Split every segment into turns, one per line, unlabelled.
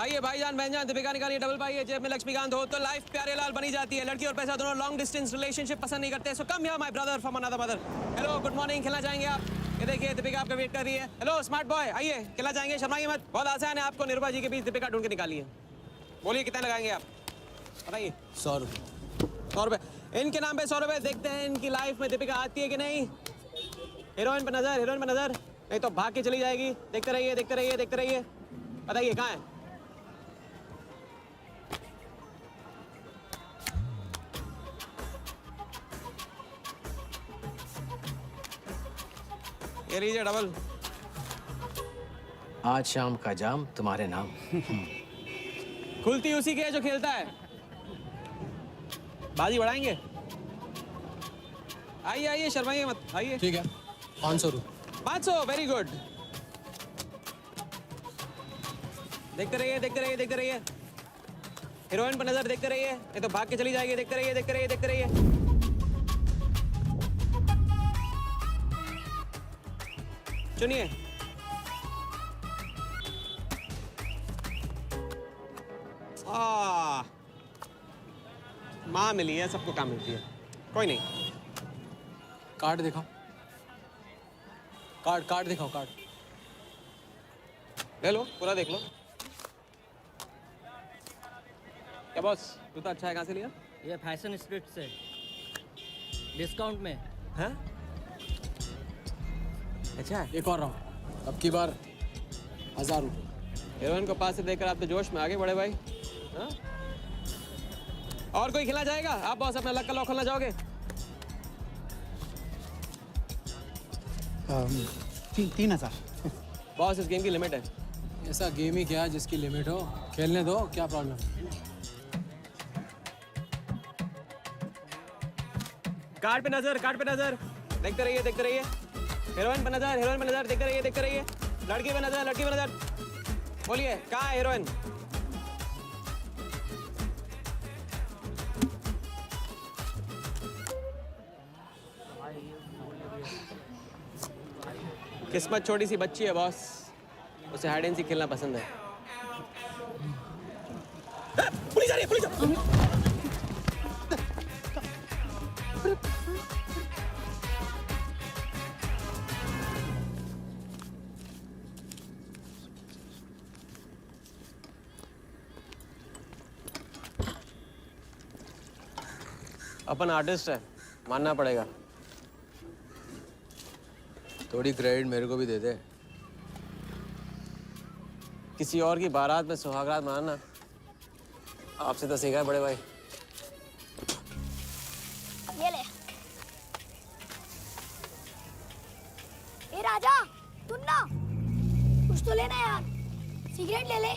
आइए भाईजान बहनजान, दीपिका निकालिए डबल पाइए, जेब में लक्ष्मीकांत हो तो लाइफ प्यारे लाल बनी जाती है। लड़की और पैसा दोनों लॉन्ग डिस्टेंस रिलेशनशिप पसंद नहीं करते। So come here my brother from another mother. Hello good morning, खेलना चाहेंगे आप? ये देखिए दीपिका आपका वेट कर रही है। हेलो स्मार्ट बॉय, आइए खेलना चाहेंगे? शर्माइए मत, बहुत आसान है। आपको निर्भा जी के बीच दीपिका ढूंढ के निकाली है। बोलिए कितना लगाएंगे आप, बताइए।
100 रुपये।
100 रुपये इनके नाम पे 100 रुपये। देखते हैं इनकी लाइफ में दीपिका आती है कि नहीं। हीरोइन पे नजर, हीरोइन पे नजर, नहीं तो भाग के चली जाएगी। देखते रहिए देखते रहिए देखते रहिए, बताइए कहाँ है? ये लीजिए डबल।
आज शाम का जाम तुम्हारे नाम।
खुलती उसी की है जो खेलता है। बाजी बढ़ाएंगे? आइए आइए, शर्माइए मत, आइए।
ठीक है, 500 रुपये।
500, वेरी गुड। देखते रहिए देखते रहिए देखते रहिए, हीरोइन पर नजर, देखते रहिए नहीं तो भाग के चली जाएगी। देखते रहिए देखते रहिए देखते रहिए। चुनिए। माँ मिली है, सबको काम मिलती है, कोई नहीं।
कार्ड दिखाओ, कार्ड दिखाओ, कार्ड
ले लो, पूरा देख लो। क्या बॉस, जूता अच्छा है, कहाँ से लिया?
ये फैशन स्ट्रीट से डिस्काउंट में।
हाँ अच्छा है।
एक और राउंड, अब की बार 1000 रुपये।
हीरोइन को पास से देखकर आप तो जोश में आगे बढ़े भाई। हाँ? और कोई खिला जाएगा? आप बॉस अपना लक का लॉक खोलना चाहोगे?
3000।
बॉस इस गेम की लिमिट है।
ऐसा गेम ही क्या जिसकी लिमिट हो, खेलने दो, क्या प्रॉब्लम?
कार्ड पे नजर, कार्ड पे नजर, देखते रहिए देखते रहिए। हीरोइन पे नजर, हीरोइन पे नजर, देखते रहिए देखते रहिए। लड़की पे नजर, लड़की पे नजर। बोलिए कहाँ है हीरोइन? किस्मत छोटी सी बच्ची है बॉस, उसे हाइड एंड सीक खेलना पसंद है। पुलिस आ रही है, पुलिस आ रही है। अपन आर्टिस्ट है, मानना पड़ेगा।
थोड़ी क्रेडिट मेरे को भी दे दे।
किसी और की बारात में सुहागरात मनाना आपसे तो सीखा है बड़े भाई।
ये ले। ए राजा, सुन ना, कुछ तो लेना यार, सिगरेट ले ले।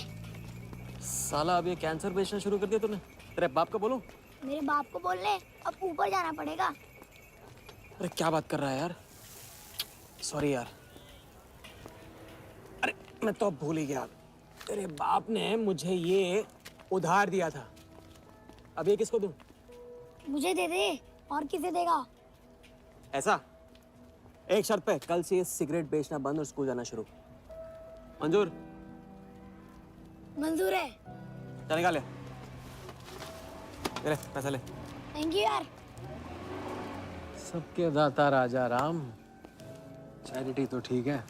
साला अब ये कैंसर बेचना शुरू कर दिया तूने। तेरे बाप को बोलूं?
मेरे बाप को बोल ले, अब ऊपर जाना पड़ेगा।
अरे क्या बात कर रहा है यार, सॉरी यार। अरे मैं तो अब भूल ही गया, तेरे बाप ने मुझे ये उधार दिया था। अब ये किसको दूं?
मुझे दे दे, और किसे देगा?
ऐसा एक शर्त पे, कल से ये सिगरेट बेचना बंद और स्कूल जाना शुरू। मंजूर?
मंजूर है।
चल निकाल ले, पैसा ले।
थैंक यू यार।
सबके दाता राजा राम। चैरिटी तो ठीक है,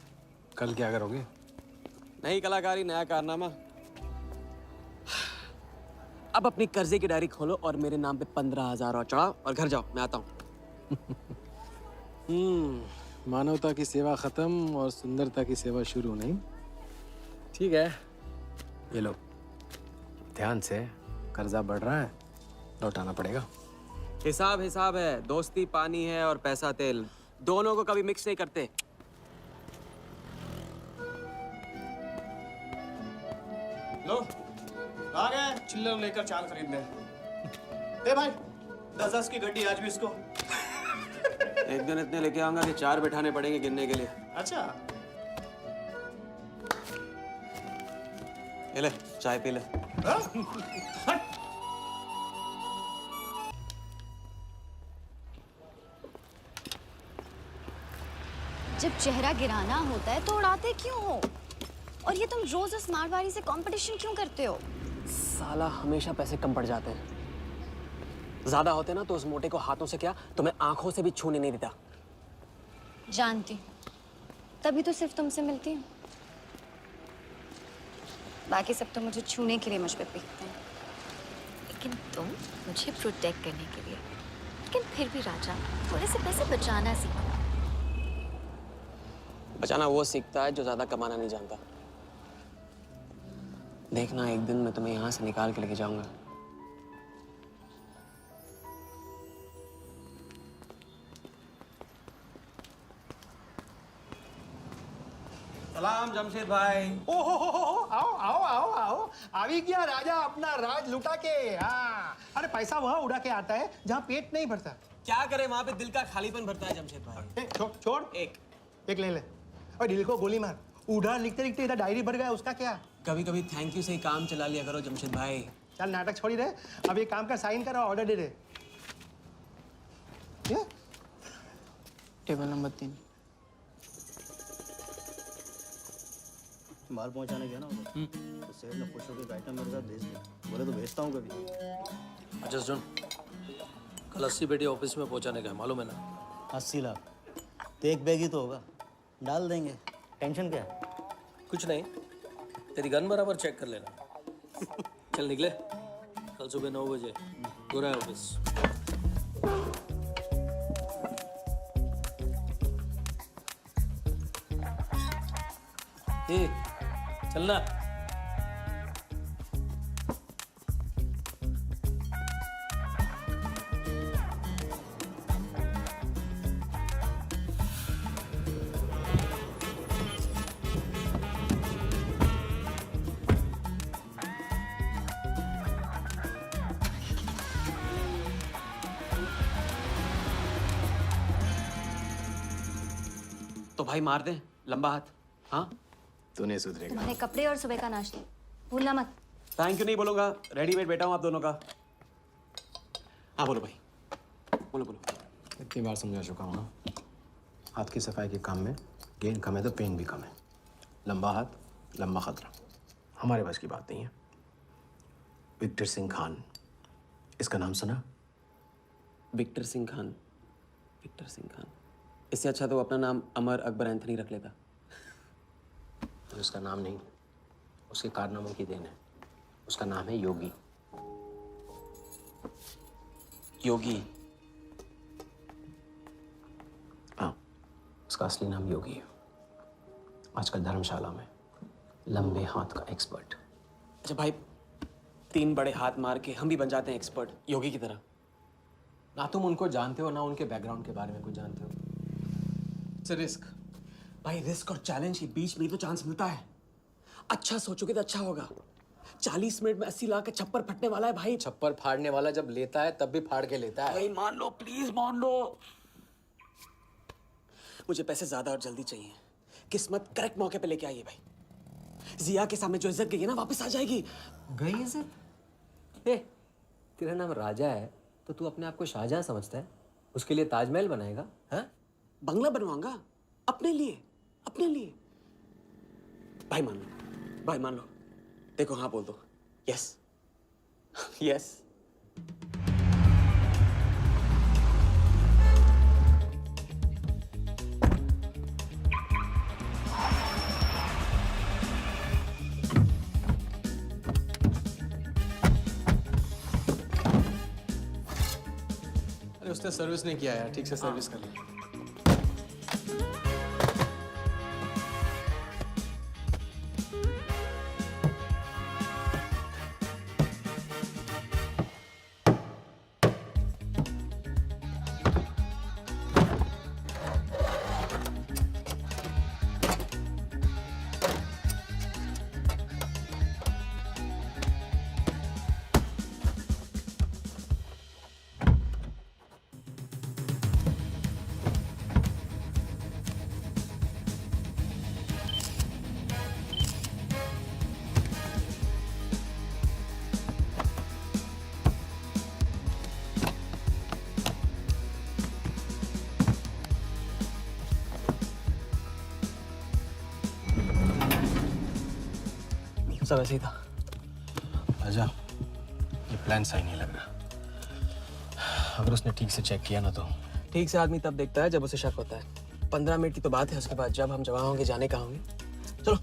कल क्या करोगे?
नई कलाकारी, नया कारनामा। अब अपनी कर्जे की डायरी खोलो और मेरे नाम पे 15,000 और चढ़ाओ और घर जाओ, मैं आता हूँ।
मानवता की सेवा खत्म और सुंदरता की सेवा शुरू नहीं। ठीक है, ये लो, ध्यान से, कर्जा बढ़ रहा है, लौटाना पड़ेगा।
हिसाब हिसाब है, दोस्ती पानी है और पैसा तेल, दोनों को कभी मिक्स नहीं करते।
लो, आ गए चिल्लर लेकर चाल खरीदने। दे भाई, 10-10 की गड्डी आज भी इसको।
एक दिन इतने लेके आऊंगा कि 4 बिठाने पड़ेंगे गिनने के लिए।
अच्छा,
ये ले, चाय पी ले।
हट।
जब चेहरा गिराना होता है तो उड़ाते क्यों हो? और ये तुम रोज उस मारवाड़ी से कंपटीशन क्यों करते हो?
साला हमेशा पैसे कम पड़ जाते हैं। ज्यादा होते ना तो उस मोटे को हाथों से क्या तुम्हें आंखों से भी छूने नहीं देता।
जानती हूँ, तभी तो सिर्फ तुमसे मिलती हूँ। बाकी सब तो मुझे छूने के लिए मुझ पे पीकते हैं, लेकिन तुम मुझे प्रोटेक्ट करने के लिए। लेकिन फिर भी राजा, थोड़े से पैसे बचाना सीखो।
बचाना वो सीखता है जो ज्यादा कमाना नहीं जानता। देखना एक दिन मैं तुम्हें यहाँ से निकाल के लेके जाऊंगा। सलाम जमशेद भाई।
ओहो आओ आओ आओ आओ अभी क्या राजा अपना राज लुटा के। हाँ अरे पैसा वहाँ उड़ा के आता है जहाँ पेट नहीं भरता।
क्या करे वहां पे दिल का खालीपन भरता है जमशेद भाई।
छोड़
एक
ले और दिल को गोली मार। उधार लिखते लिखते इधर डायरी भर गया, उसका क्या।
कभी कभी थैंक यू से ही काम चला लिया करो जमशेद भाई।
चल नाटक छोड़ी रहे, अब एक काम का साइन करा, ऑर्डर दे दे। ये
टेबल नंबर 3।
माल पहुंचाने गया ना उधर, तो सेठ ने खुश होकर आइटम मेरे साथ भेज दिया। बोले तो भेजता हूँ कभी।
अच्छा सुन, कल 80 पेटी ऑफिस में पहुंचाने का है, मालूम है ना?
80 लाख तो एक बैग ही तो होगा, डाल देंगे। टेंशन क्या है?
कुछ नहीं, तेरी गन बराबर चेक कर लेना। चल निकले, कल सुबह 9 बजे गोरा ऑफिस। चलना।
तो भाई मार दे लंबा हाथ। हाँ
तू नहीं सुधरेगा।
तुम्हारे कपड़े और सुबह का नाश्ता भूलना मत।
थैंक यू नहीं बोलूंगा, रेडीमेड बैठा हूँ आप दोनों का। हाँ बोलो भाई, बोलो बोलो।
इतनी बार समझा चुका हूँ ना, हाथ की सफाई के काम में गेन कम है तो पेन भी कम है। लंबा हाथ लंबा खतरा, हमारे बस की बात नहीं है। विक्टर सिंह खान, इसका नाम सुना?
Victor Singh Khan, Victor Singh Khan. इससे अच्छा तो अपना नाम अमर अकबर एंथनी रख लेता।
तो उसका नाम नहीं, उसके कारनामों की देन है। उसका नाम है योगी।
योगी?
हाँ, उसका असली नाम योगी है। आजकल धर्मशाला में लंबे हाथ का एक्सपर्ट।
अच्छा भाई, 3 बड़े हाथ मार के हम भी बन जाते हैं एक्सपर्ट योगी की तरह।
ना तुम उनको जानते हो ना उनके बैकग्राउंड के बारे में कुछ जानते हो। इट्स रिस्क
भाई। रिस्क और चैलेंज के बीच में ही तो चांस मिलता है। अच्छा सोचोगे तो अच्छा होगा। 40 मिनट में 80 लाख का छप्पर फटने वाला है भाई।
छप्पर फाड़ने वाला जब लेता है तब भी फाड़ के लेता है।
भाई मान लो, प्लीज मान लो। मुझे पैसे ज्यादा और जल्दी चाहिए। किस्मत करेक्ट मौके पे लेके आइए भाई। जिया के सामने जो इज्जत गई है ना, वापस आ जाएगी।
गई इज्जत? तेरा नाम राजा है तो तू अपने आप को शाहजहां समझता है? उसके लिए ताजमहल बनाएगा? हाँ,
बंगला बनवाऊंगा अपने लिए, अपने लिए। भाई मान लो, भाई मान लो। देखो हाँ बोल दो। Yes yes.
अरे उसने सर्विस नहीं किया यार, ठीक से सर्विस कर ली।
सब ऐसे ही था।
राजा, ये प्लान सही नहीं लग रहा। अगर उसने ठीक से चेक किया ना तो
ठीक से आदमी तब देखता है जब उसे शक होता है। 15 मिनट की तो बात है, उसके बाद जब हम जवान होंगे जाने कहाँ होंगे। चलो।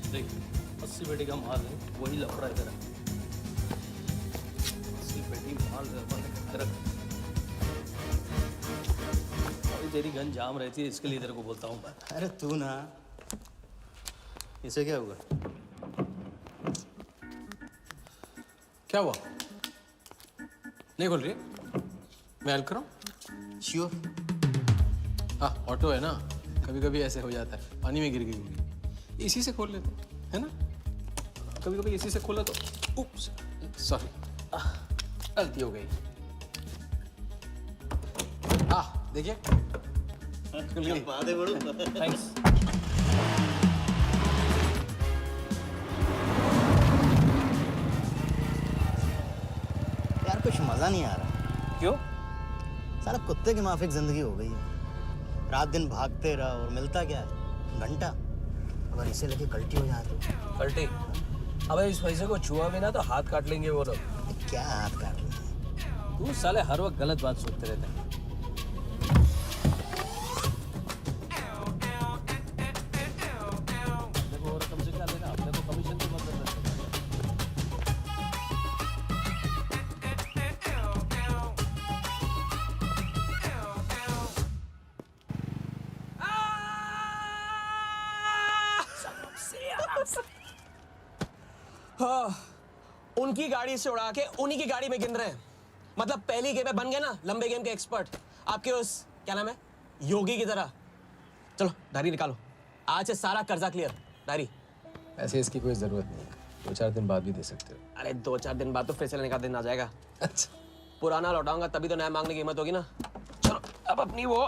देख 80 पेटी का माल है, वही लफड़ा इधर है। 80 पेटी माल इधर रख। अभी तेरी गन जाम रहती है, इसके लिए तेरे को बोलता हूँ मैं।
अरे तू ना, इसे क्या हुआ?
क्या हुआ? नहीं खोल रही है? मैं हेल्प करूं?
श्योर।
हाँ, ऑटो है ना, कभी कभी ऐसे हो जाता है। पानी में गिर गई होगी, इसी से खोल लेते है ना। कभी कभी इसी से खोला तो उप्स, सॉरी, गलती हो गई। हाँ देखिए, खुल गई।
बात है बड़ू।
थैंक्स।
यार कुछ मजा नहीं आ रहा।
क्यों?
साला कुत्ते की माफिक जिंदगी हो गई है। रात दिन भागते रहो और मिलता क्या है? घंटा। अगर इसे लेके कल्टी हो जाए तो
पलटी। अबे इस पैसे को छुआ भी ना तो हाथ काट लेंगे वो लोग।
क्या हाथ काट रहे हैं?
तू साले हर वक्त गलत बात सोचते रहते हैं। देखो और कम से क्या लेना, अपने को कमीशन तो मत देना।
हाँ, उनकी गाड़ी से उड़ा के उन्हीं की गाड़ी में गिन रहे हैं। मतलब पहली गेम में बन गए ना लंबे गेम के एक्सपर्ट, आपके उस क्या नाम है योगी की तरह। चलो डायरी निकालो, आज से सारा कर्जा क्लियर। डायरी।
ऐसे इसकी कोई जरूरत नहीं, 2-4 दिन बाद भी दे सकते हो।
अरे 2-4 दिन बाद तो फिर से लेने का दिन आ जाएगा।
अच्छा,
पुराना लौटाऊंगा तभी तो नया मांगने की हिम्मत होगी ना। चलो अब अपनी वो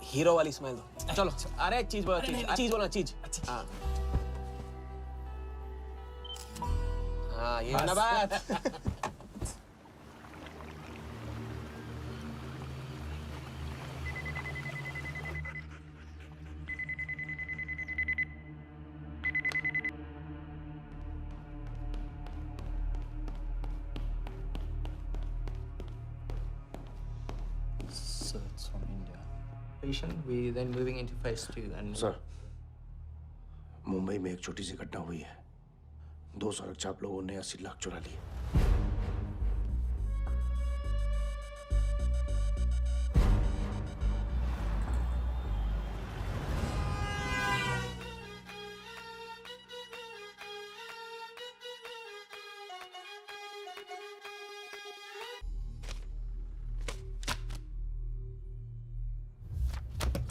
हीरो वाली स्माइल दो। चलो। अरे चीज बोलो, चीज बोलो, चीज। हाँ हाँ, ये है ना बात।
So it's from India.
patient, we then moving into phase 2 and
sir, Mumbai में एक छोटी सी घटना हुई है। 2 सड़क चाप लोगों ने 80 लाख चुरा लिए।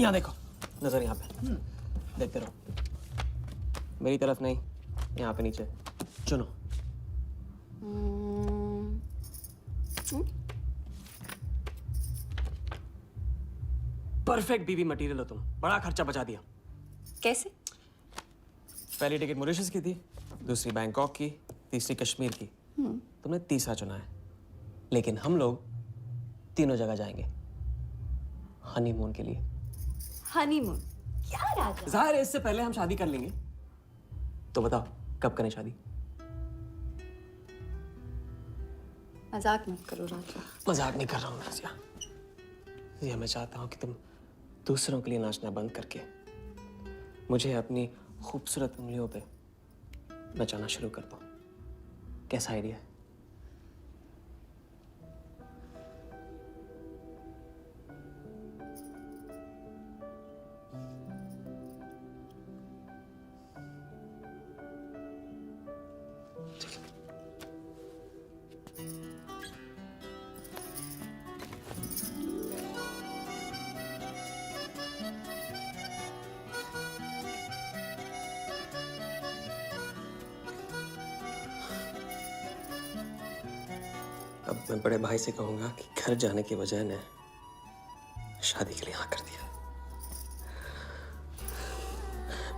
यहाँ देखो, नजर यहाँ पे। देखते रहो, मेरी तरफ नहीं, यहाँ पे नीचे। चुनो। परफेक्ट बीवी मटेरियल हो तुम, बड़ा खर्चा बचा दिया।
कैसे?
पहली टिकट मॉरिशस की थी, दूसरी बैंकॉक की, तीसरी कश्मीर की। तुमने तीसरा चुना है, लेकिन हम लोग तीनों जगह जाएंगे हनीमून के लिए।
हनीमून? क्या राजा?
जाहिर है इससे पहले हम शादी कर लेंगे। तो बताओ कब करें शादी?
मजाक मत करो राजा।
मजाक नहीं कर रहा हूँ रज़िया। ये मैं चाहता हूँ कि तुम दूसरों के लिए नाचना बंद करके मुझे अपनी खूबसूरत उंगलियों पे नचाना शुरू कर दो। कैसा आइडिया है?
मैं बड़े भाई से कहूंगा कि घर जाने के बजाय ने शादी के लिए हाँ कर दिया।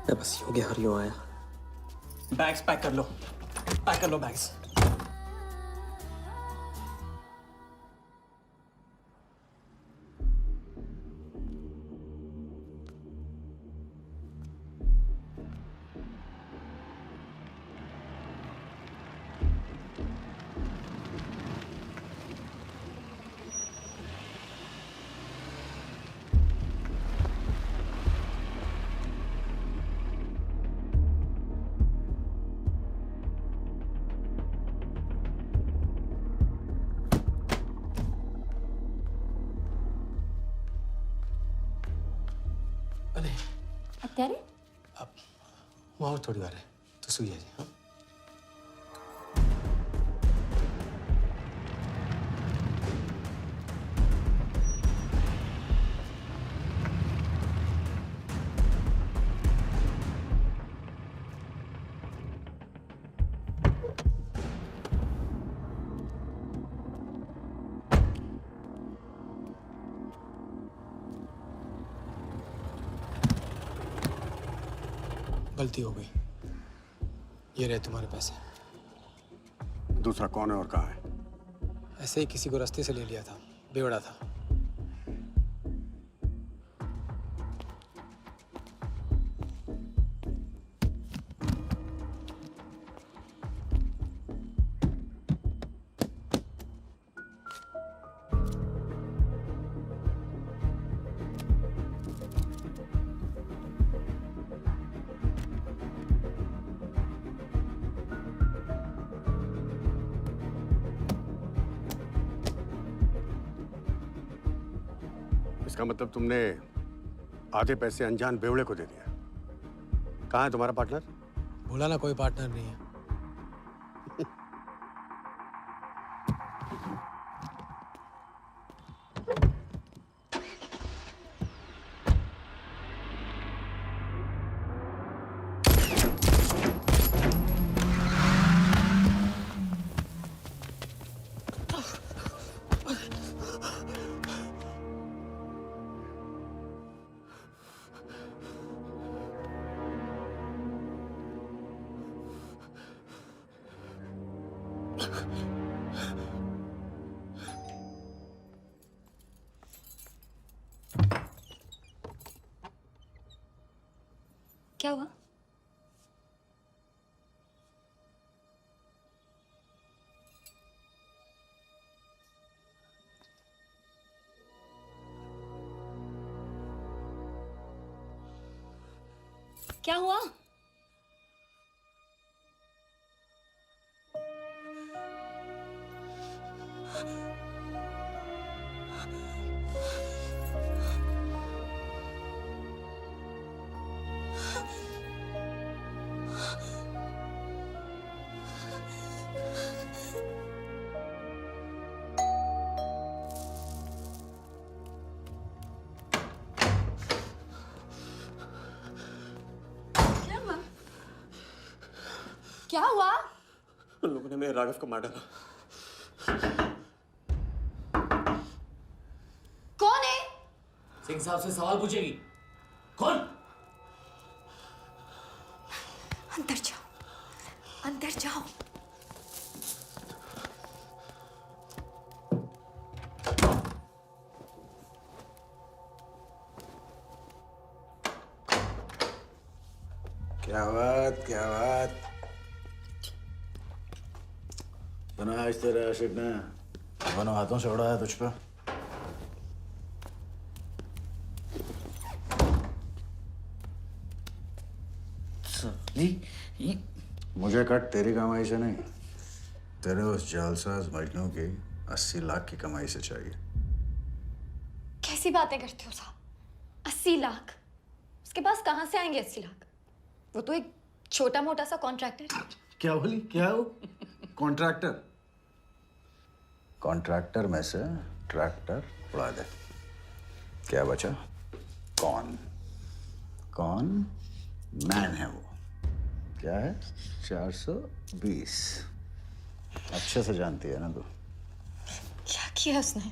मैं बस यूं गया और यूं आया। बैग्स पैक कर लो, पैक कर लो बैग्स।
अरे
અત્યારે
હું આવું થોડી વાર તો સુઈ જજે હા गलती हो गई। ये रहे तुम्हारे पैसे।
दूसरा कौन है और कहाँ है?
ऐसे ही किसी को रास्ते से ले लिया था, बेवड़ा था।
इसका मतलब तुमने आधे पैसे अनजान बेवड़े को दे दिया। कहाँ है तुम्हारा पार्टनर?
बोला ना कोई पार्टनर नहीं है।
क्या हुआ? क्या हुआ? क्या हुआ?
उन लोगों ने मेरे राघव को मार डाला।
कौन है?
सिंह साहब से सवाल पूछेगी। कौन?
अंदर जाओ, अंदर जाओ।
क्या बात, क्या बात। सुना आज तेरे आशिक ने दोनों हाथों से उड़ाया तुझ पे। मुझे कट तेरी कमाई से नहीं, तेरे उस जालसाज मजनू की 80 लाख की कमाई से चाहिए।
कैसी बातें करते हो साहब? 80 लाख? उसके पास कहाँ से आएंगे 80 लाख? वो तो एक छोटा मोटा सा कॉन्ट्रैक्टर है।
क्या बोली? क्या हो? कॉन्ट्रैक्टर? कॉन्ट्रैक्टर में से ट्रैक्टर उड़ा दे। क्या बचा? कौन? कौन मैन है वो? क्या है? 420। अच्छे से जानती है ना तू।
किया उसने?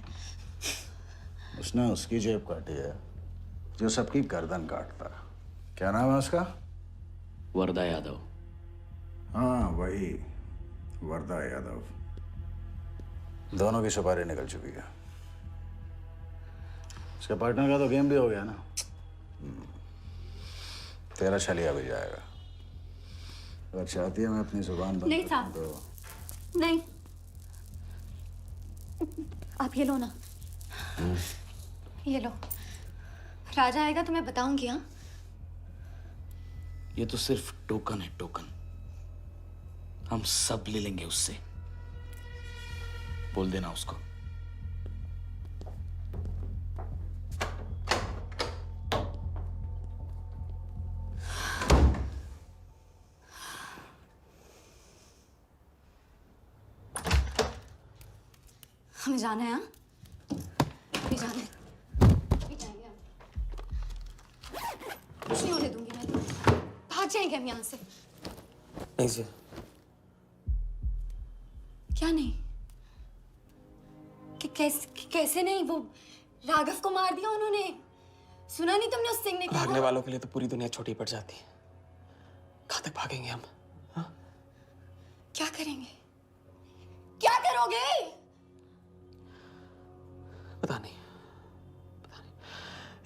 उसने उसकी जेब काटी है जो सबकी गर्दन काटता है। क्या नाम है उसका?
वरदा यादव।
हाँ वही, वरदा यादव। दोनों की सुपारी निकल चुकी है। उसके पार्टनर का तो गेम भी हो गया ना। तेरा छलिया भी जाएगा। अगर चाहती है मैं अपनी जुबान बंद
नहीं
करूं
साहब।
तो
नहीं, आप ये लो ना। ये लो, राजा आएगा तो मैं बताऊंगी। हाँ,
ये तो सिर्फ टोकन है, टोकन। हम सब ले लेंगे उससे। बोल देना उसको।
हमें जाना है। हाँ, अभी जाना है। अभी जाएंगे हम। कुछ नहीं होने दूंगी मैं। भाग जाएंगे हम यहाँ से।
नहीं जी।
क्या नहीं? कैसे नहीं? वो राघव को मार दिया उन्होंने। सुना नहीं तुमने उस सिंह ने?
भागने वालों के लिए तो पूरी दुनिया छोटी पड़ जाती है। कहाँ तक भागेंगे हम? हाँ?
क्या करेंगे? क्या करोगे?
पता नहीं।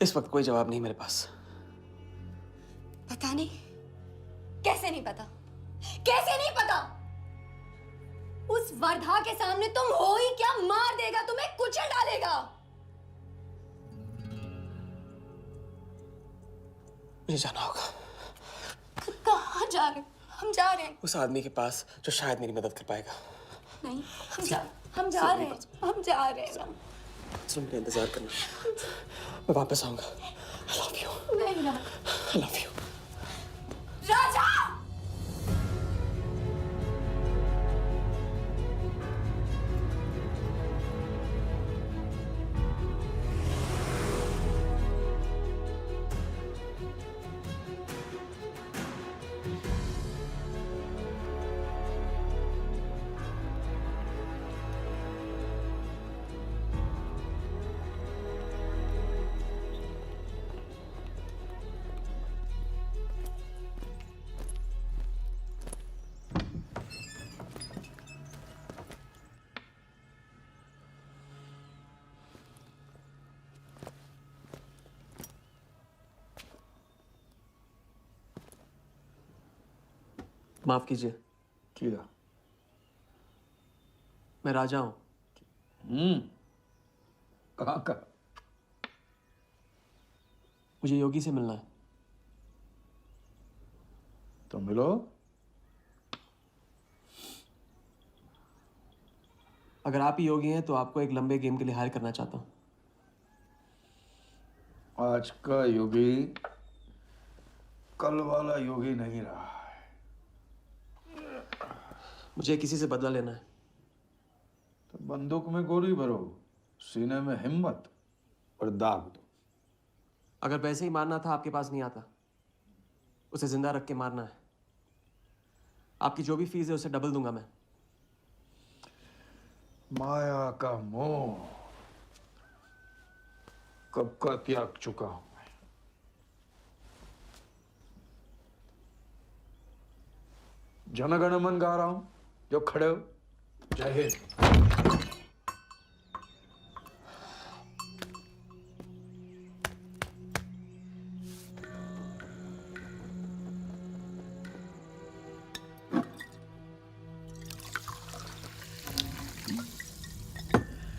इस वक्त कोई जवाब नहीं मेरे पास।
पता नहीं? कैसे नहीं पता? कैसे नहीं पता? उस वर्धा के सामने तुम हो ही क्या? मार देगा, तुम्हें कुचल डालेगा।
मुझे जाना होगा।
कहाँ जा रहे हो? हम जा रहे हैं।
उस आदमी के पास जो शायद मेरी मदद कर पाएगा।
नहीं, हम जा रहे हैं। हम जा रहे हैं।
सुन, मेरा इंतजार करना। मैं वापस आऊंगा। I love you.
नहीं ना।
I love you.
राजा!
माफ कीजिए।
किया।
मैं राजा हूं।
कहाँ का?
मुझे योगी से मिलना है।
तो मिलो।
अगर आप ही योगी हैं तो आपको एक लंबे गेम के लिए हायर करना चाहता हूं।
आज का योगी कल वाला योगी नहीं रहा है।
मुझे किसी से बदला लेना है।
तो बंदूक में गोली भरो, सीने में हिम्मत और दाग दो।
अगर वैसे ही मारना था आपके पास नहीं आता। उसे जिंदा रख के मारना है। आपकी जो भी फीस है उसे डबल दूंगा मैं।
माया का मोह कब का त्याग चुका हूं मैं। जनगण मन गा रहा हूं, जो खड़े हो। जय हिंद।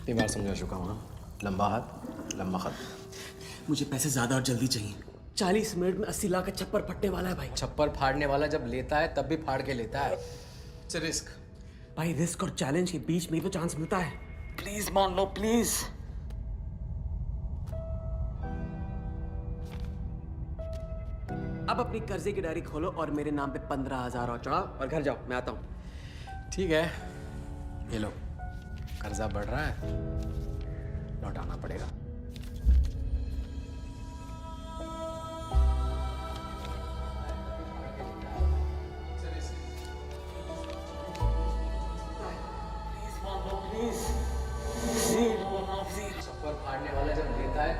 इतनी बार समझा चुका हूं ना। लंबा हाथ लंबा खत।
मुझे पैसे ज्यादा और जल्दी चाहिए। 40 मिनट में 80 लाख का छप्पर फटने वाला है भाई।
छप्पर फाड़ने वाला जब लेता है तब भी फाड़ के लेता है।
इट्स रिस्क भाई। रिस्क और चैलेंज के बीच में ही तो चांस मिलता है। प्लीज मान लो, प्लीज। अब अपनी कर्जे की डायरी खोलो और मेरे नाम पे 15,000 और चढ़ाओ और घर जाओ। मैं आता हूं।
ठीक है, ये लो। कर्जा बढ़ रहा है, लौटाना पड़ेगा।
प्लीज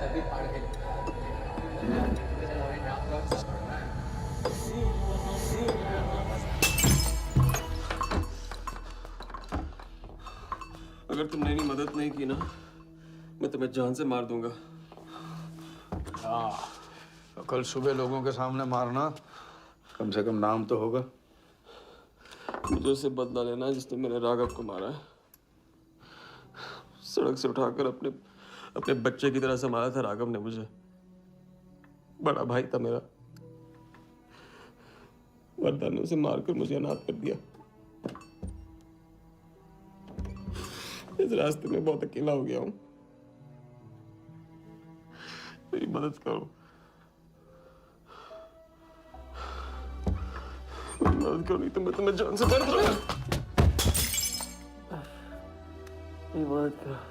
तभी फाड़ के
अगर तुमने मेरी मदद नहीं की ना, मैं तुम्हें जान से मार दूंगा।
हाँ, तो कल सुबह लोगों के सामने मारना, कम से कम नाम तो होगा।
मुझे उससे बदला लेना जिसने मेरे राघव को मारा है। सड़क से उठाकर अपने बच्चे की तरह संभाला था राघव ने मुझे। बड़ा भाई था मेरा, वरदान ने उसे मारकर मुझे अनाथ कर दिया। इस रास्ते में बहुत अकेला हो गया हूँ। मेरी मदद करो, मेरी मदद करो, नहीं तो मैं तुम्हें जान से मार दूंगा। मेरी मदद करो।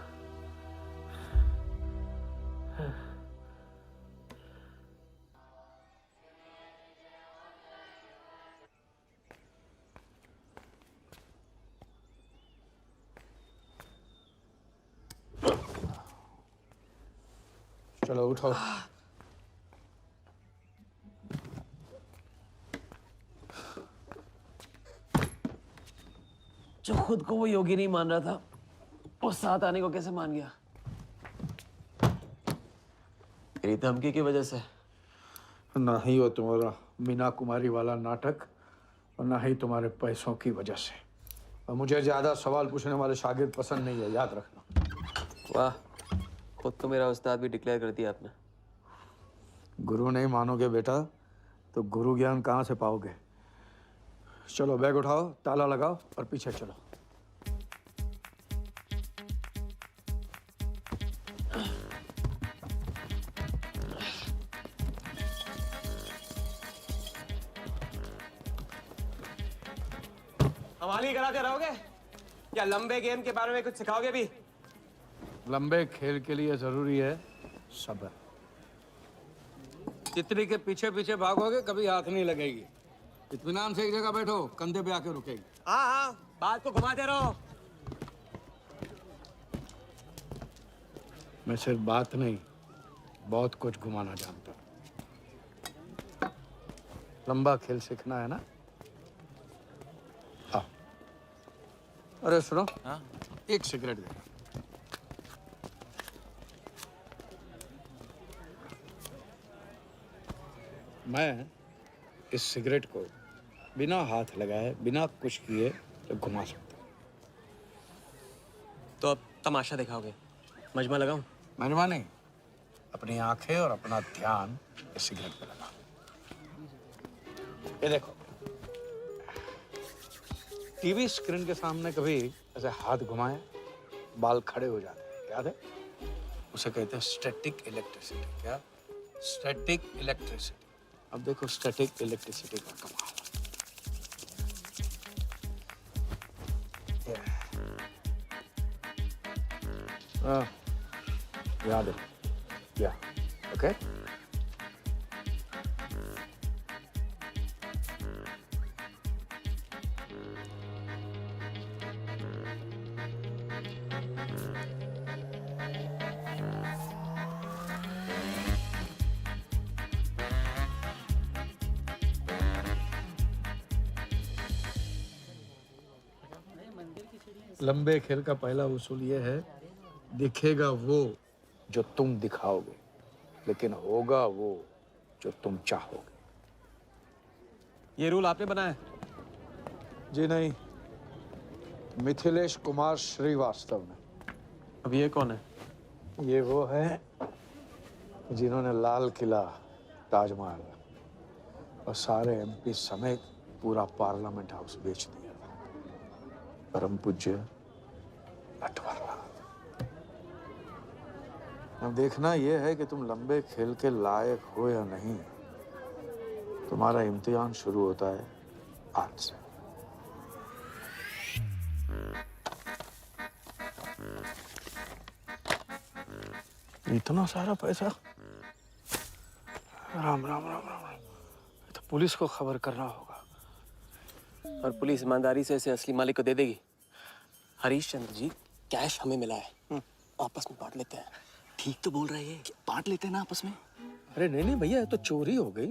चलो उठो।
जो खुद को वो योगी नहीं मान रहा था, वो साथ आने को कैसे मान गया? मेरी धमकी की वजह से।
ना ही वो तुम्हारा मीना कुमारी वाला नाटक और ना ही तुम्हारे पैसों की वजह से। और मुझे ज्यादा सवाल पूछने वाले शागिर्द पसंद नहीं है, याद रखना।
वाह, खुद तो मेरा उस्ताद भी डिक्लेयर कर दिया आपने।
गुरु नहीं मानोगे बेटा तो गुरु ज्ञान कहाँ से पाओगे? चलो बैग उठाओ, ताला लगाओ और पीछे चलो।
हमारी कराते रहोगे या लंबे गेम के बारे में कुछ सिखाओगे भी?
लंबे खेल के लिए जरूरी है सब्र। तितली के पीछे पीछे भागोगे कभी हाथ नहीं लगेगी। इत्मीनान से एक जगह बैठो, कंधे पे आके रुकेगी।
हाँ हाँ, बात को घुमाते रहो।
मैं सिर्फ बात नहीं, बहुत कुछ घुमाना जानता हूँ। लंबा खेल सीखना है ना? हाँ। अरे सुनो, हाँ? एक सिगरेट दे। मैं इस सिगरेट को बिना हाथ लगाए, बिना कुछ किए तो घुमा सकता हूँ।
तो अब तमाशा दिखाओगे? मजमा लगाऊं?
मजमा नहीं, अपनी आंखें और अपना ध्यान इस सिगरेट पे लगा। ये देखो, टीवी स्क्रीन के सामने कभी ऐसे हाथ घुमाए बाल खड़े हो जाते हैं, याद है? उसे कहते हैं स्टैटिक इलेक्ट्रिसिटी। क्या? Static electricity. अब देखो स्टैटिक इलेक्ट्रिसिटी का कमाल। याद है? या ओके। लंबे खेल का पहला उसूल ये है, दिखेगा वो जो तुम दिखाओगे, लेकिन होगा वो जो तुम चाहोगे।
ये रूल आपने बनाया?
जी नहीं, मिथिलेश कुमार श्रीवास्तव ने।
अब ये कौन है?
ये वो है जिन्होंने लाल किला, ताजमहल और सारे एमपी समेत पूरा पार्लियामेंट हाउस बेच दिया था। परम पूज्य नटवरलाल। अब देखना यह है कि तुम लंबे खेल के लायक हो या नहीं। तुम्हारा इम्तिहान शुरू होता है आज से। इतना सारा पैसा? राम राम राम राम राम। तो पुलिस को खबर करना होगा।
और पुलिस ईमानदारी से इसे असली मालिक को दे देगी। हरीश चंद्र जी, कैश हमें मिला है, आपस में बांट लेते हैं।
ठीक तो बोल रहे हैं, बांट लेते हैं ना आपस में।
अरे नहीं नहीं भैया, ये तो चोरी हो गई,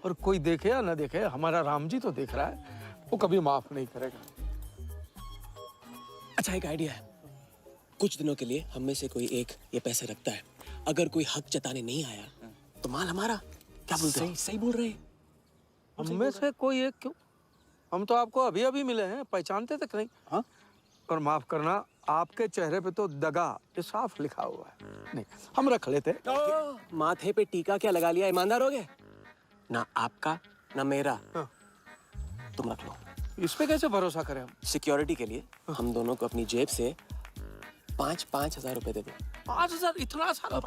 और कोई देखे या ना देखे, हमारा राम जी तो देख रहा है, वो कभी माफ नहीं करेगा।
अच्छा, एक आइडिया है। कुछ दिनों के लिए हम में से कोई एक ये पैसे रखता है, अगर कोई हक जताने नहीं आया तो माल हमारा। क्या बोलते हो? सही बोल रहे हैं।
हम में से कोई एक क्यों? हम तो आपको अभी अभी मिले हैं, पहचानते तक नहीं। हाँ, और माफ करना, आपके चेहरे पे तो दगा ये साफ लिखा हुआ है। नहीं, हम रख लेते।
माथे पे टीका क्या लगा लिया, ईमानदार हो गए? ना आपका ना मेरा। तुम रख लो।
इस पे कैसे भरोसा करें हम?
सिक्योरिटी के लिए हम दोनों को अपनी जेब से 5,000 रुपए दे दो।
5,000? इतना सारा?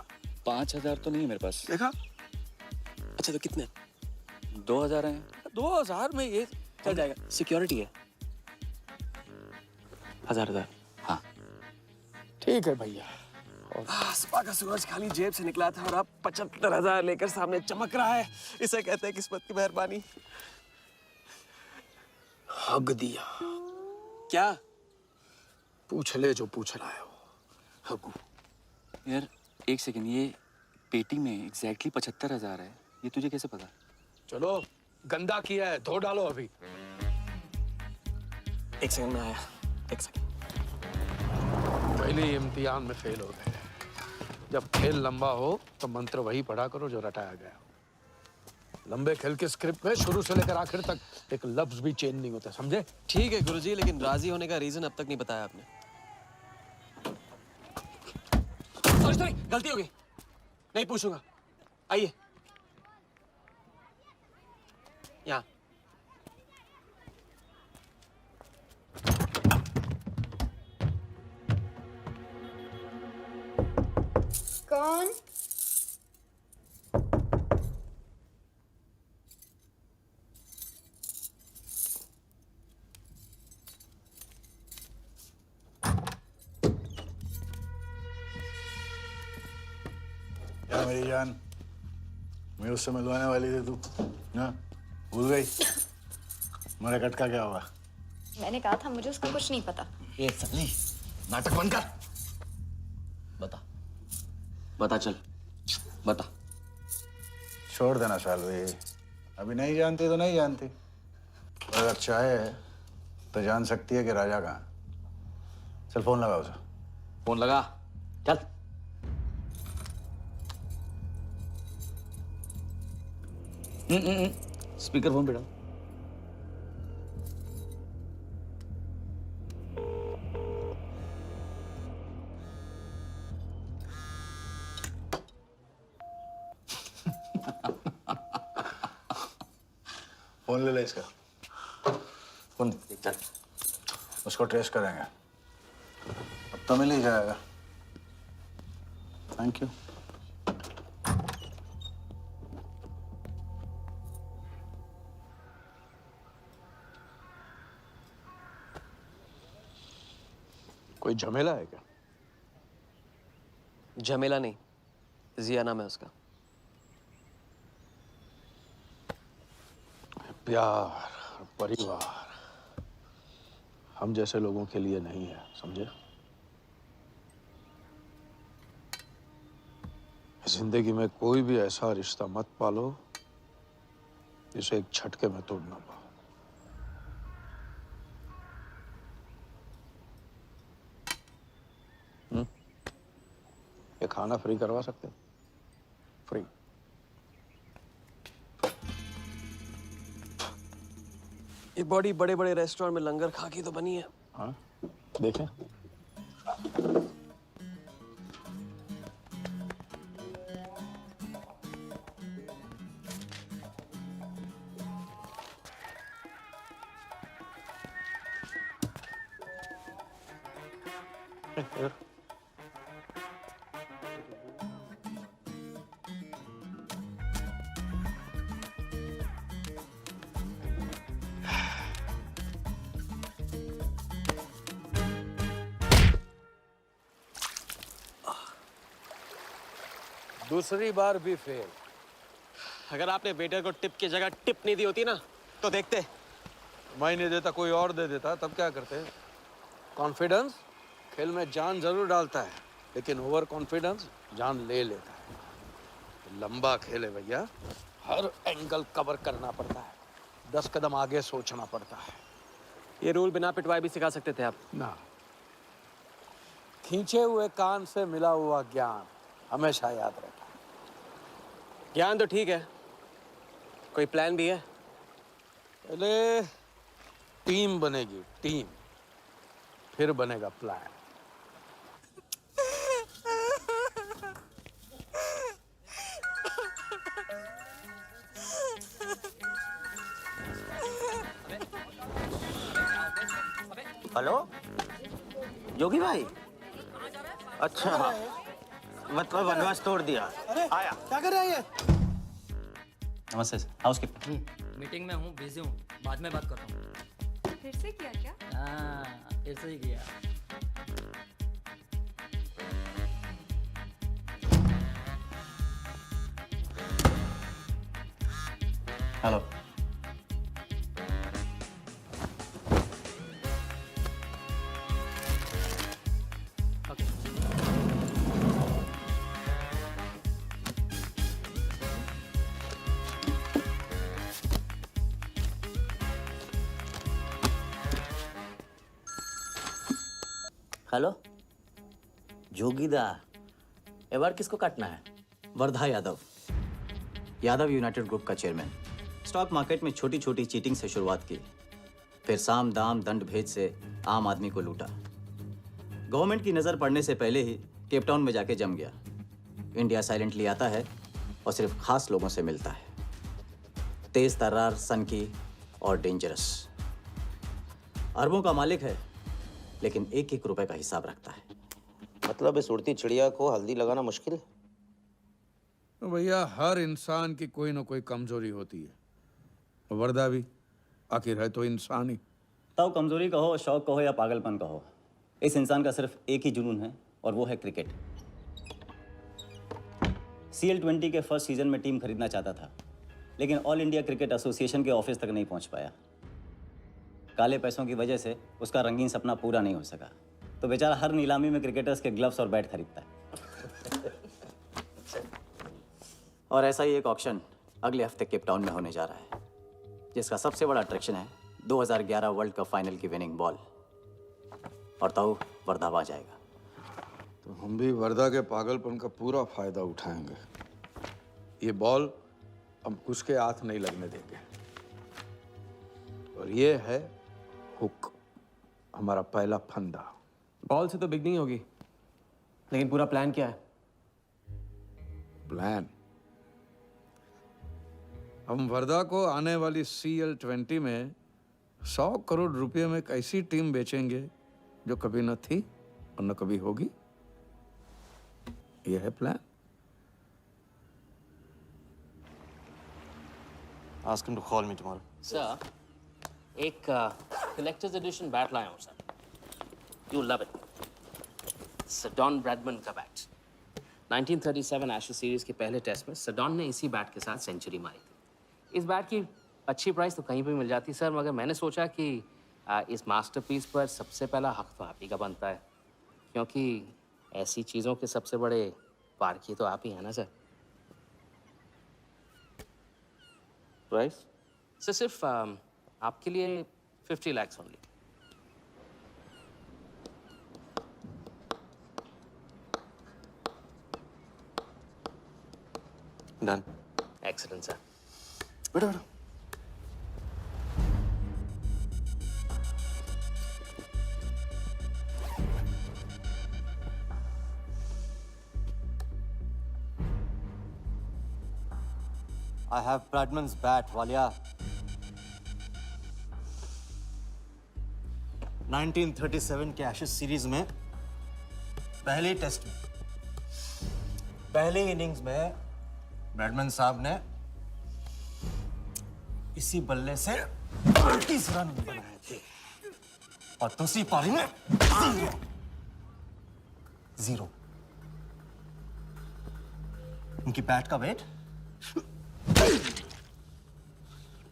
5,000 तो नहीं है मेरे पास।
देखा?
अच्छा, तो कितने?
2,000 हैं।
2,000 में ये
चल जाएगा। सिक्योरिटी है 1,000।
हाँ
ठीक है भैया।
सुबह का सूरज खाली जेब से निकला था और अब 75,000 लेकर सामने चमक रहा है। इसे कहते हैं किस्मत की मेहरबानी।
हग दिया।
क्या?
पूछ ले जो पूछ रहा है वो। हगू।
यार एक सेकंड, ये पेटी में एग्जैक्टली 75,000 है, ये तुझे कैसे पता?
चलो, गंदा किया है, धो डालो अभी।
एक सेकंड में आया। एक सेकंड।
पहले ही इम्तिहान में फेल हो गए। जब खेल लंबा हो तो मंत्र वही पढ़ा करो जो रटाया गया। लंबे खेल के स्क्रिप्ट में शुरू से लेकर आखिर तक एक लफ्ज भी चेंज नहीं होता, समझे?
ठीक है गुरुजी, लेकिन राजी होने का रीजन अब तक नहीं बताया आपने। सॉरी, गलती हो गई, नहीं पूछूंगा। आइए यहाँ।
कौन?
क्या मेरी जान, मैं उससे मिलवाने वाली थी तू, ना भूल गई? मेरा कटका क्या हुआ?
मैंने कहा था मुझे उसका कुछ नहीं पता।
ये सगली नाटक बंद कर। बता चल, बता।
छोड़ देना सालवी, अभी नहीं जानती तो नहीं जानती, और अगर चाहे तो जान सकती है कि राजा कहाँ। चल फोन लगा उसे।
फोन लगा, चल। स्पीकर फोन पे डाल।
फोन ले ले इसका, फोन चल, उसको ट्रेस करेंगे, अब तो मिल ही जाएगा। Thank you.
कोई झमेला है क्या?
झमेला नहीं, जिया नाम है उसका।
प्यार, परिवार हम जैसे लोगों के लिए नहीं है, समझे? जिंदगी में कोई भी ऐसा रिश्ता मत पालो जिसे एक झटके में तोड़ ना पाओ। ये खाना फ्री करवा सकते? फ्री।
ये बॉडी बड़े बड़े रेस्टोरेंट में लंगर खा के तो बनी है।
हाँ, देखें। दूसरी बार भी फेल।
अगर आपने वेटर को टिप की जगह टिप नहीं दी होती ना तो देखते।
मैं नहीं देता, कोई और दे देता, तब क्या करते? कॉन्फिडेंस खेल में जान जरूर डालता है। लेकिन ओवर कॉन्फिडेंस जान ले लेता है। तो लंबा खेले भैया, हर एंगल कवर करना पड़ता है, 10 कदम आगे सोचना पड़ता है।
ये रूल बिना पिटवाए भी सिखा सकते थे आप
ना, खींचे हुए कान से मिला हुआ ज्ञान हमेशा याद रहता है।
ज्ञान तो ठीक है, कोई प्लान भी है?
पहले टीम बनेगी, टीम, फिर बनेगा प्लान।
हेलो जोगी भाई, अच्छा मतलब वनवास तोड़ दिया। आया
क्या कर रहा है ये?
नमस्ते सर, हाउसकीपिंग।
मीटिंग में हूँ, बिजी हूँ, बाद में बात करता हूँ।
फिर से किया क्या?
हाँ, फिर से ही किया।
हेलो। हेलो जोगीदा, ए बार किसको काटना है? वर्धा यादव, यादव यूनाइटेड ग्रुप का चेयरमैन। स्टॉक मार्केट में छोटी छोटी चीटिंग से शुरुआत की, फिर साम दाम दंड भेद से आम आदमी को लूटा। गवर्नमेंट की नज़र पड़ने से पहले ही केप टाउन में जाके जम गया। इंडिया साइलेंटली आता है और सिर्फ खास लोगों से मिलता है। तेज तर्रार, सनकी और डेंजरस। अरबों का मालिक है, लेकिन एक एक रुपए का हिसाब रखता है।
मतलब इस उड़ती चिड़िया को हल्दी लगाना मुश्किल है?
तो भैया हर इंसान की कोई ना कोई कमजोरी होती है। वर्दा भी आखिर है तो इंसान ही।
ताऊ कमजोरी कहो, शौक कहो या पागलपन कहो, इस इंसान का सिर्फ एक ही जुनून है और वो है क्रिकेट। CL20 के फर्स्ट सीजन में टीम खरीदना चाहता था, लेकिन ऑल इंडिया क्रिकेट एसोसिएशन के ऑफिस तक नहीं पहुंच पाया। काले पैसों की वजह से उसका रंगीन सपना पूरा नहीं हो सका, तो बेचारा हर नीलामी में क्रिकेटर्स के ग्लव्स और बैट खरीदता है। और ऐसा ही एक ऑक्शन अगले हफ्ते केप टाउन में होने जा रहा है, जिसका सबसे बड़ा अट्रैक्शन है 2011 वर्ल्ड कप फाइनल की विनिंग बॉल। और ताऊ वर्धा आ जाएगा।
तो हम भी वर्दा के पागलपन का पूरा फायदा उठाएंगे। ये बॉल हम उसके हाथ नहीं लगने देंगे। और ये है हुक, हमारा पहला फंदा।
बॉल से तो बिग नहीं होगी, लेकिन पूरा प्लान क्या है?
प्लान, हम वर्धा को आने वाली CL20 में 100 करोड़ रुपए में एक ऐसी टीम बेचेंगे जो कभी न थी और न कभी होगी। यह है plan.
Ask him to call me tomorrow.
Sir, एक कलेक्टर्स एडिशन बैट लाया हूँ sir. You love it. Sir Don Bradman का बैट। 1937 एशेज सीरीज के पहले टेस्ट में सडॉन ने इसी बैट के साथ सेंचुरी मारी थी। इस बैट की अच्छी प्राइस तो कहीं भी मिल जाती सर, मगर मैंने सोचा कि इस मास्टरपीस पर सबसे पहला हक तो आप ही का बनता है, क्योंकि ऐसी चीज़ों के सबसे बड़े पारखी तो आप ही हैं ना सर। प्राइस सर सिर्फ आपके लिए 50 lakhs only.
Done.
Excellent sir.
बैठो बैठो।
I have Bradman's bat, Walia. 1937 के एशेज सीरीज में पहले टेस्ट में पहले इनिंग्स में ब्रैडमन साहब ने इसी बल्ले से 30 रन बनाए थे और दूसरी पारी में 0। उनकी बैट का वेट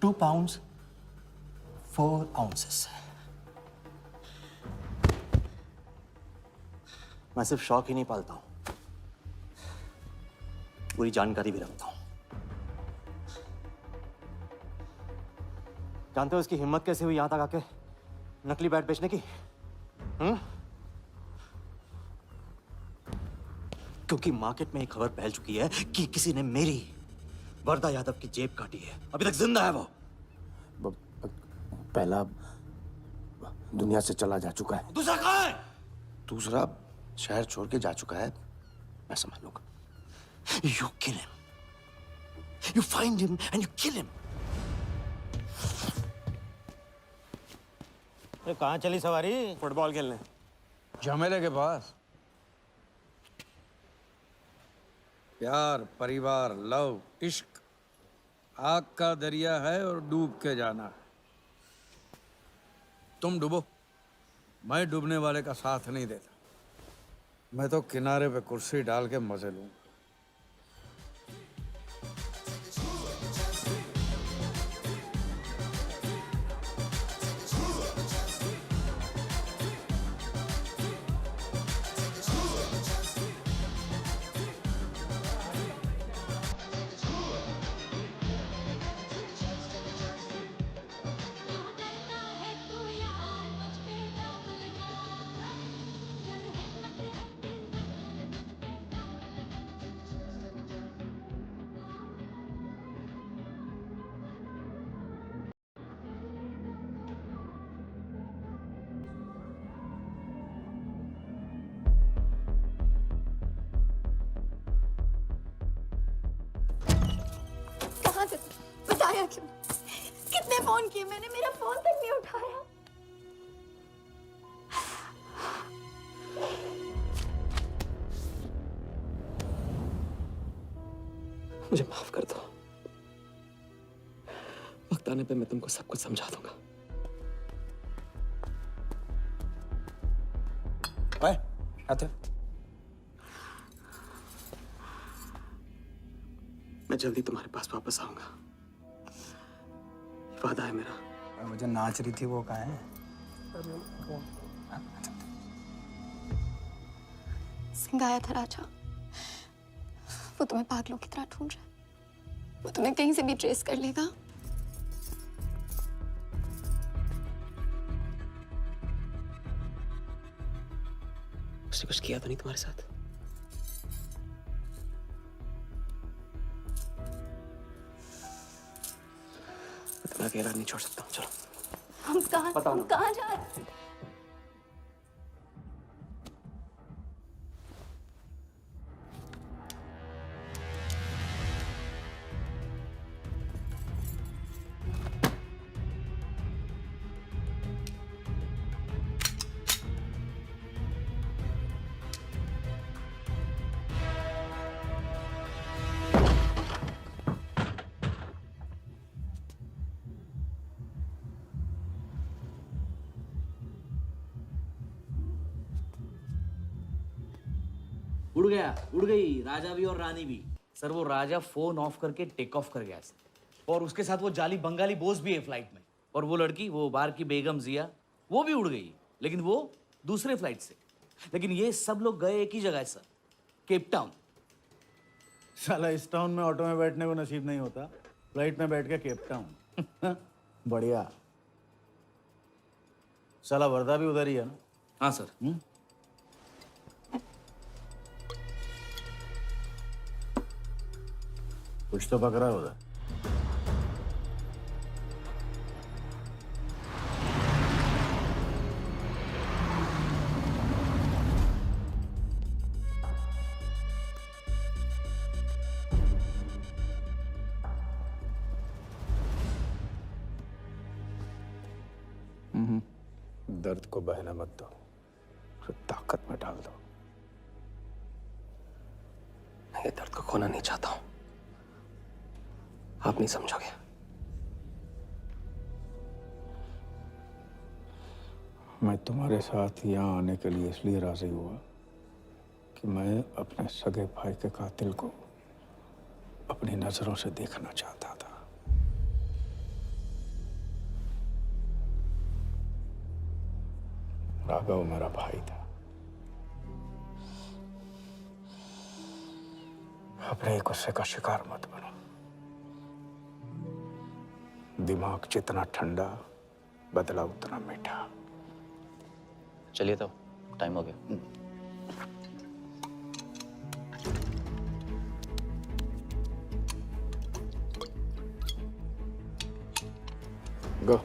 2 pounds 4 ounces। मैं सिर्फ शौक ही नहीं पालता हूं, पूरी जानकारी भी रखता हूं। जानते हो इसकी हिम्मत कैसे हुई यहां तक आके नकली बैट बेचने की? क्योंकि मार्केट में एक खबर फैल चुकी है कि किसी ने मेरी वर्दा यादव की जेब काटी है। अभी तक जिंदा है वो।
पहला दुनिया से चला जा चुका है,
दूसरा कहाँ है?
दूसरा शहर छोड़ के जा चुका है, मैं समझ लूंगा।
You kill him. You find him and you kill him.
अरे कहाँ चली सवारी?
फुटबॉल खेलने।
झमेले के पास। प्यार, परिवार, लव, इश्क आग का दरिया है और डूब के जाना है। तुम डूबो, मैं डूबने वाले का साथ नहीं देता। मैं तो किनारे पे कुर्सी डाल के मजे लूंगा।
कहाँ थे? बताया क्यों? कितने फोन किए मैंने, मेरा फोन तक नहीं उठाया।
मुझे माफ कर दो, वक्त आने पे मैं तुमको सब कुछ समझा दूंगा।
आते
मैं जल्दी तुम्हारे पास वापस आऊंगा, वादा है मेरा।
वो जो नाच रही थी वो कहाँ है?
सिंह आया था राजा, वो तुम्हें पागलों की तरह ढूंढ रहा है। वो तुम्हें कहीं से भी ट्रेस कर लेगा।
उसने कुछ किया तो नहीं तुम्हारे साथ? मैं तुम्हें अकेला नहीं छोड़ सकता हूँ। चलो
हम कहाँ जा रहे हैं?
उड़ गया, उड़ गई राजा भी और रानी भी। सर वो राजा फोन ऑफ करके टेक ऑफ कर गया सर, और उसके साथ वो जाली बंगाली बोस भी है फ्लाइट में। और वो लड़की, वो बार की बेगम जिया, वो भी उड़ गई, लेकिन वो दूसरे फ्लाइट से। लेकिन ये सब लोग गए एक ही जगह है सर, केप टाउन।
साला इस टाउन में ऑटो में बैठने को नसीब नहीं होता, फ्लाइट में बैठ के केप टाउन। बढ़िया। साला वर्दा भी उधर ही है ना?
हाँ सर।
कुछ तो पकड़ा है उधर। दर्द को बहने मत दो, उसे ताकत में डाल दो।
मैं ये दर्द को खोना नहीं चाहता हूं, आप नहीं समझोगे।
मैं तुम्हारे साथ यहाँ आने के लिए इसलिए राजी हुआ कि मैं अपने सगे भाई के कातिल को अपनी नजरों से देखना चाहता था। राघव मेरा भाई था,
अपने गुस्से का शिकार मत बनो। दिमाग जितना ठंडा, बदला उतना मीठा।
चलिए तो टाइम हो गया।
गो।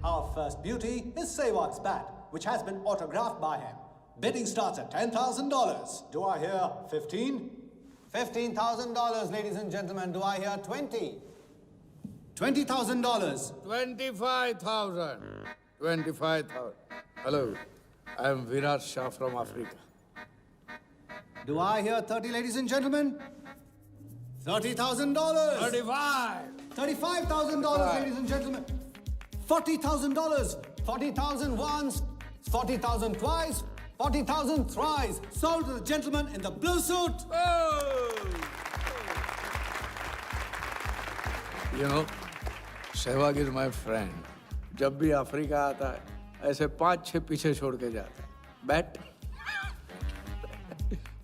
Our first beauty is Sehwag's bat, which has been autographed by him. Bidding starts at $10,000. Do I hear 15? $15,000, ladies and gentlemen. Do I hear 20? $20,000.
25,000. 25,000. Hello, I am Virat Shah from Africa.
Do I hear 30, ladies and gentlemen? $30,000.
35.
$35,000, ladies and gentlemen. $40,000. 40,000 once, 40,000 twice, 40,000 thrice. Sold to the gentleman in the blue suit.
You know, Sehwag is my friend. जब भी Africa आता है, ऐसे 5-6 पीछे छोड़ के जाता है. Bet.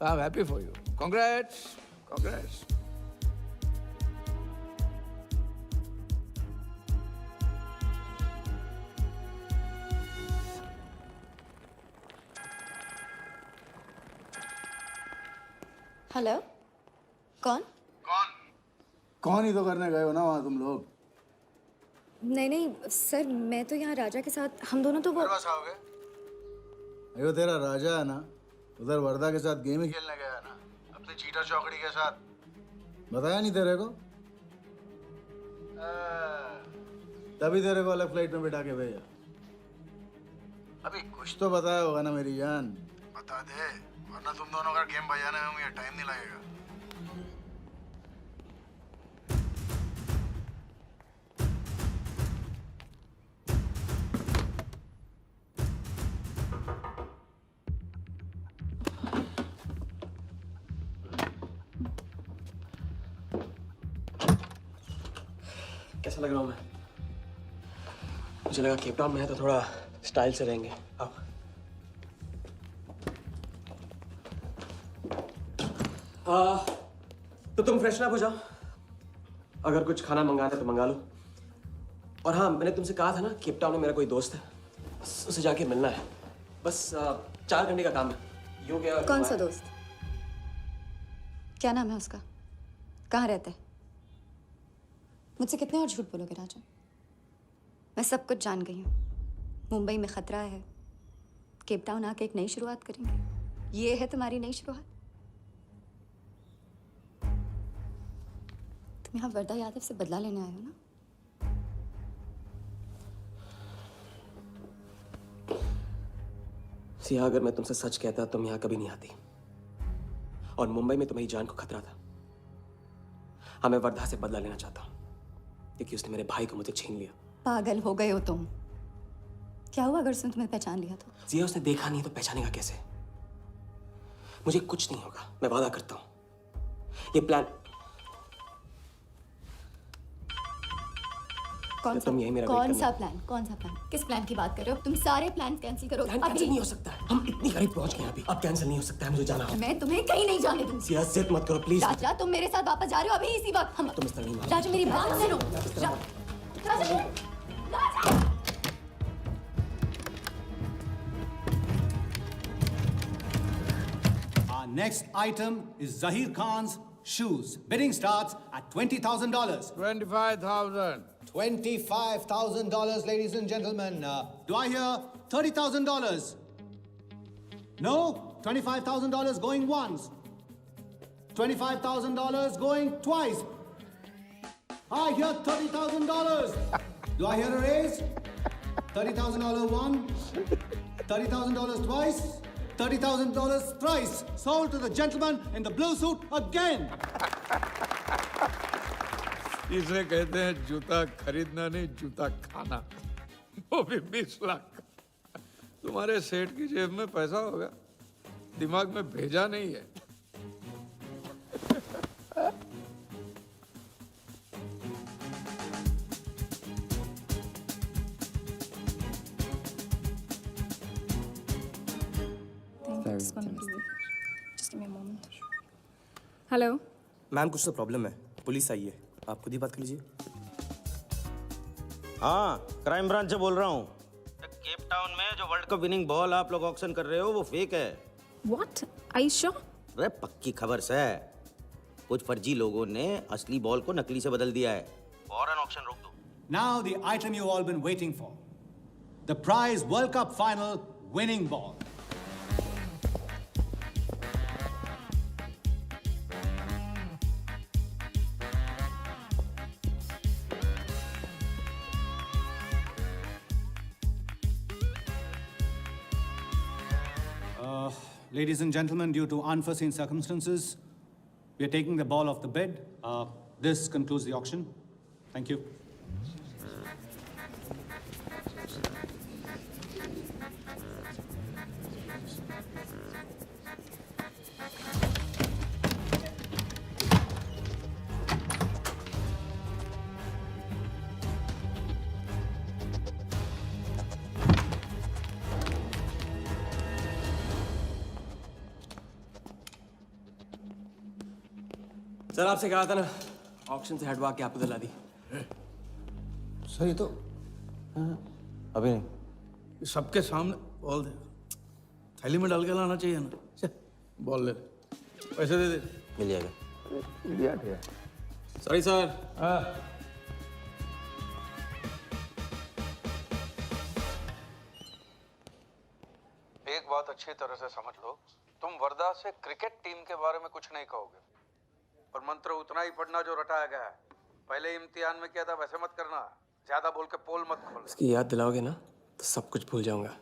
I'm happy for you. Congrats. Congrats.
Hello, कौन?
कौन ही तो करने गए हो ना वहाँ तुम लोग?
नहीं नहीं सर, मैं तो यहाँ राजा के साथ, हम दोनों तो वो
अयो तेरा राजा है ना, उधर वर्दा के साथ गेम ही खेलने गया है ना, अपनी चीटा चौकड़ी के साथ। बताया नहीं तेरे को? तभी तेरे को अलग फ्लाइट में बिठा के भेजा। अभी कुछ तो बताया होगा ना मेरी जान, बता दे, वरना तुम दोनों का गेम बजाने में मुझे टाइम नहीं लगेगा।
कैसा लग रहा हूँ मैं? मुझे लगा केप टाउन में है तो थोड़ा स्टाइल से रहेंगे। आओ। तो तुम फ्रेशन अप हो जाओ। अगर कुछ खाना मंगाना है तो मंगा लो। और हाँ, मैंने तुमसे कहा था ना, केप टाउन में मेरा कोई दोस्त है, बस उसे जाके मिलना है। बस 4 घंटे का काम है। यूं क्या?
कौन सा दोस्त? क्या नाम है उसका? कहाँ रहता है? मुझसे कितने और झूठ बोलोगे राजा? मैं सब कुछ जान गई हूँ। मुंबई में खतरा है, केप टाउन आके एक नई शुरुआत करेंगे। ये है तुम्हारी नई शुरुआत? तुम यहाँ वर्दा यादव से बदला लेने आए हो ना?
सिया, अगर मैं तुमसे सच कहता तुम यहाँ कभी नहीं आती। और मुंबई में तुम्हारी जान को खतरा था। हाँ, मैं वर्धा से बदला लेना चाहता हूँ क्योंकि उसने मेरे भाई को मुझे छीन लिया।
पागल हो गए हो तुम? क्या हुआ अगर उसने तुम्हें पहचान लिया तो?
जिया, उसने देखा नहीं तो पहचानेगा कैसे? मुझे कुछ नहीं होगा, मैं वादा करता हूं। ये प्लान
कौन सा?
तुम यही मेरा
कौन सा प्लान? कौन सा प्लान? किस प्लान की बात कर रहे हो? तुम सारे प्लान कैंसिल करो।
प्लान कैंसिल नहीं हो सकता है। हम इतनी करीब पहुंच गए हैं अभी। अब कैंसिल नहीं हो सकता है, मुझे जाना होगा।
मैं तुम्हें कहीं नहीं जाने दूंगी।
जिया, जिद मत करो प्लीज।
राजा, तुम मेरे साथ वापस जा रहे हो अभी इसी वक्त। हम
तुम इस तरह नहीं मानो।
राजा, मेरी बात सुनो। राजा, राजा।
Our next item is Zahir Khan's shoes. Bidding starts at $20,000.
25,000.
$25,000, ladies and gentlemen. Do I hear $30,000? No? $25,000 going once. $25,000 going twice. I hear $30,000. Do I hear a raise? $30,000 once. $30,000 twice. $30,000 thrice. Sold to the gentleman in the blue suit again.
इसे कहते हैं जूता खरीदना नहीं, जूता खाना। वो भी 20 लाख। तुम्हारे सेठ की जेब में पैसा होगा, दिमाग में भेजा नहीं है।
It's gonna be. Just give me a moment. Hello.
Ma'am कुछ तो प्रॉब्लम है, पुलिस आई है, आप खुद ही बात कर लीजिए।
हाँ, क्राइम ब्रांच से बोल रहा हूँ। केप टाउन में जो वर्ल्ड कप विनिंग बॉल आप लोग ऑक्शन कर रहे हो वो फेक है।
What? Are you sure?
अरे पक्की खबर से। कुछ फर्जी लोगों ने असली बॉल को नकली से बदल दिया है। फौरन ऑक्शन रोक दो।
Now the item you all been waiting for. The prize World Cup final winning ball. Ladies and gentlemen, due to unforeseen circumstances, we are taking the ball off the bid. This concludes the auction. Thank you.
Sir आपसे कहा था ना auction से हटवा के आपको दिला दी।
Sir ये तो
अभी नहीं।
सबके सामने बॉल दे, थैली में डाल के लाना चाहिए ना। बॉल ले, पैसे दे दे।
मिल जाएगा।
लिया गया।
Sorry sir.
एक बात अच्छी तरह से समझ लो, तुम वर्धा से क्रिकेट टीम के बारे में कुछ नहीं कहोगे, और मंत्र उतना ही पढ़ना जो रटाया गया है। पहले इम्तिहान में किया था वैसे मत करना, ज्यादा बोल के पोल मत खोल।
इसकी याद दिलाओगे ना तो सब कुछ भूल जाऊंगा।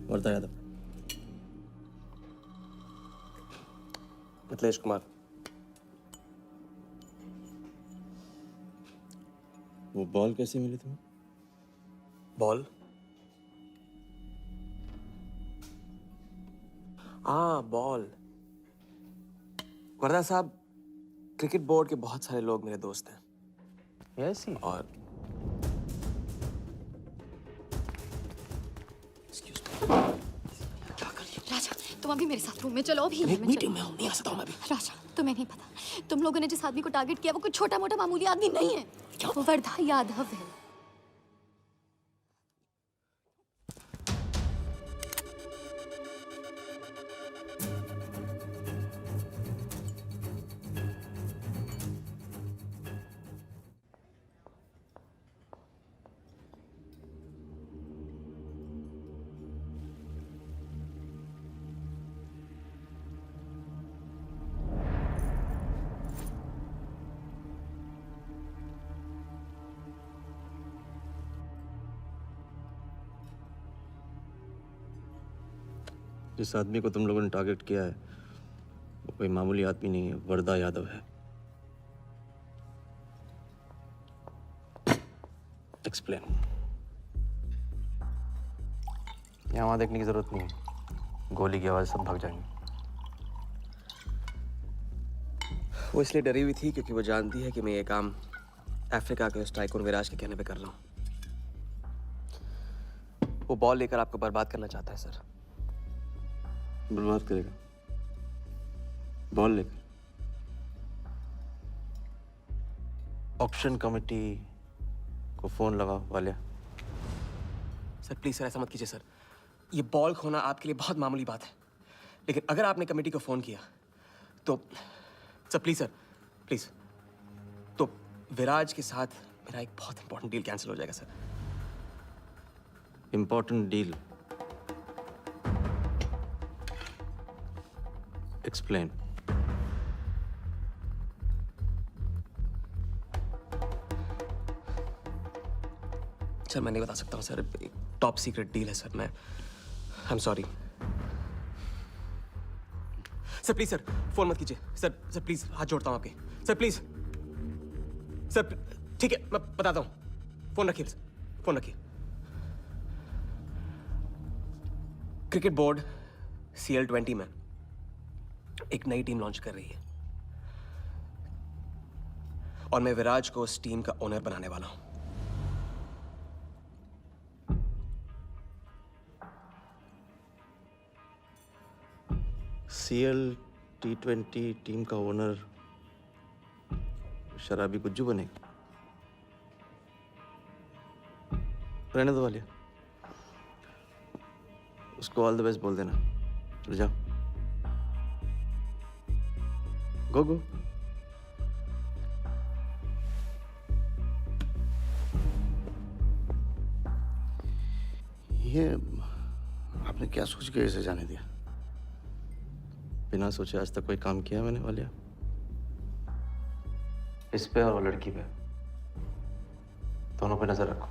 वर्धा यादव, मिथिलेश कुमार।
वो बॉल कैसे मिली तुम्हें?
बॉल? हाँ बॉल। वर्धा साहब, क्रिकेट बोर्ड के बहुत सारे लोग मेरे दोस्त हैं।
Yes he.
और
राजा, तुम अभी मेरे साथ रूम में चलो। अभी
मीटिंग में हूँ, नहीं आ सकता हूँ मैं अभी।
राजा, तुम्हें नहीं पता, तुम लोगों ने जिस आदमी को टारगेट किया वो कोई छोटा मोटा मामूली आदमी नहीं है। वो वर्धा यादव है।
जिस आदमी को तुम लोगों ने टारगेट किया है वो कोई मामूली आदमी नहीं है, वर्धा यादव है। एक्सप्लेन। यहाँ वहाँ देखने की जरूरत नहीं है, गोली की आवाज सब भाग जाएंगे।
वो इसलिए डरी हुई थी क्योंकि वो जानती है कि मैं ये काम अफ्रीका के उस टाइकून विराज के कहने पे कर रहा हूँ। वो बॉल लेकर आपको बर्बाद करना चाहता है सर।
बर्बाद करेगा? बॉल लेकर? ऑक्शन कमेटी को फोन लगाओ वालिया।
सर प्लीज सर, ऐसा मत कीजिए सर। ये बॉल खोना आपके लिए बहुत मामूली बात है, लेकिन अगर आपने कमेटी को फोन किया तो सर प्लीज सर, प्लीज, तो विराज के साथ मेरा एक बहुत इंपॉर्टेंट डील कैंसिल हो जाएगा sir.
Important deal? Explain.
Sir मैं नहीं बता सकता हूँ सर, एक टॉप सीक्रेट डील है सर। मैं I am sorry sir. Please sir phone मत कीजिए सर। सर प्लीज हाथ जोड़ता हूँ आपके। सर प्लीज सर
ठीक है, मैं बताता हूँ। फोन रखिए, फोन रखिए। क्रिकेट बोर्ड CL20 में एक नई टीम लॉन्च कर रही है और मैं विराज को उस टीम का ओनर बनाने वाला हूं।
CL T20 टीम का ओनर शराबी गुज्जू बनेगा। रहने दो वालिया, उसको ऑल द बेस्ट बोल देना। चल जाओ, गो गो। ये आपने क्या सोच के इसे जाने दिया? बिना सोचे आज तक कोई काम किया मैंने वालिया?
इस पे और वो लड़की पे, दोनों पे नजर रखो।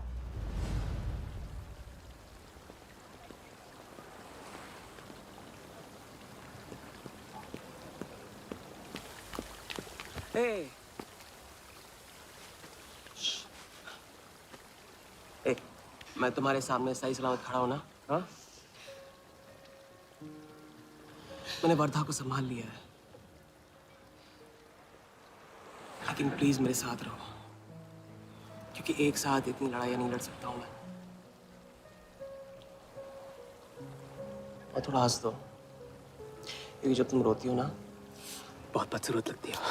ए, मैं तुम्हारे सामने सही सलामत खड़ा हूं ना? हाँ? मैंने वर्धा को संभाल लिया है, लेकिन प्लीज मेरे साथ रहो, क्योंकि एक साथ इतनी लड़ाइयां नहीं लड़ सकता हूं मैं। और थोड़ा हंस दो, क्योंकि जब तुम रोती हो ना, बहुत बदसूरत लगती हो।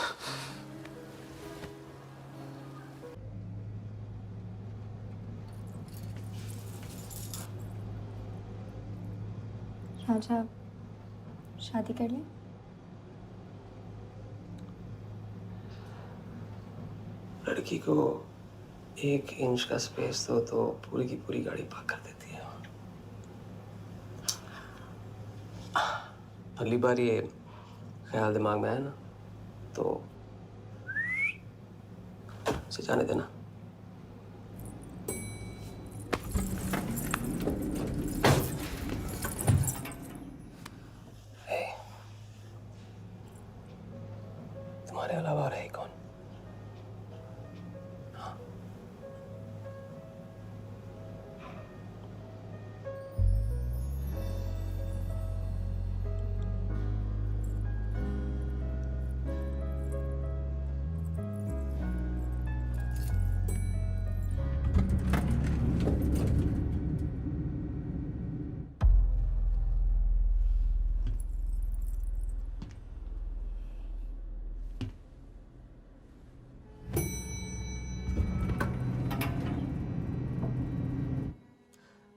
राजा, शादी कर ले।
लड़की को 1 इंच का स्पेस दो तो पूरी की पूरी गाड़ी पार्क कर देती है। अगली बार ये ख्याल दिमाग में आया ना, तो उसे जाने देना। तुम्हारे अलावा और है कौन?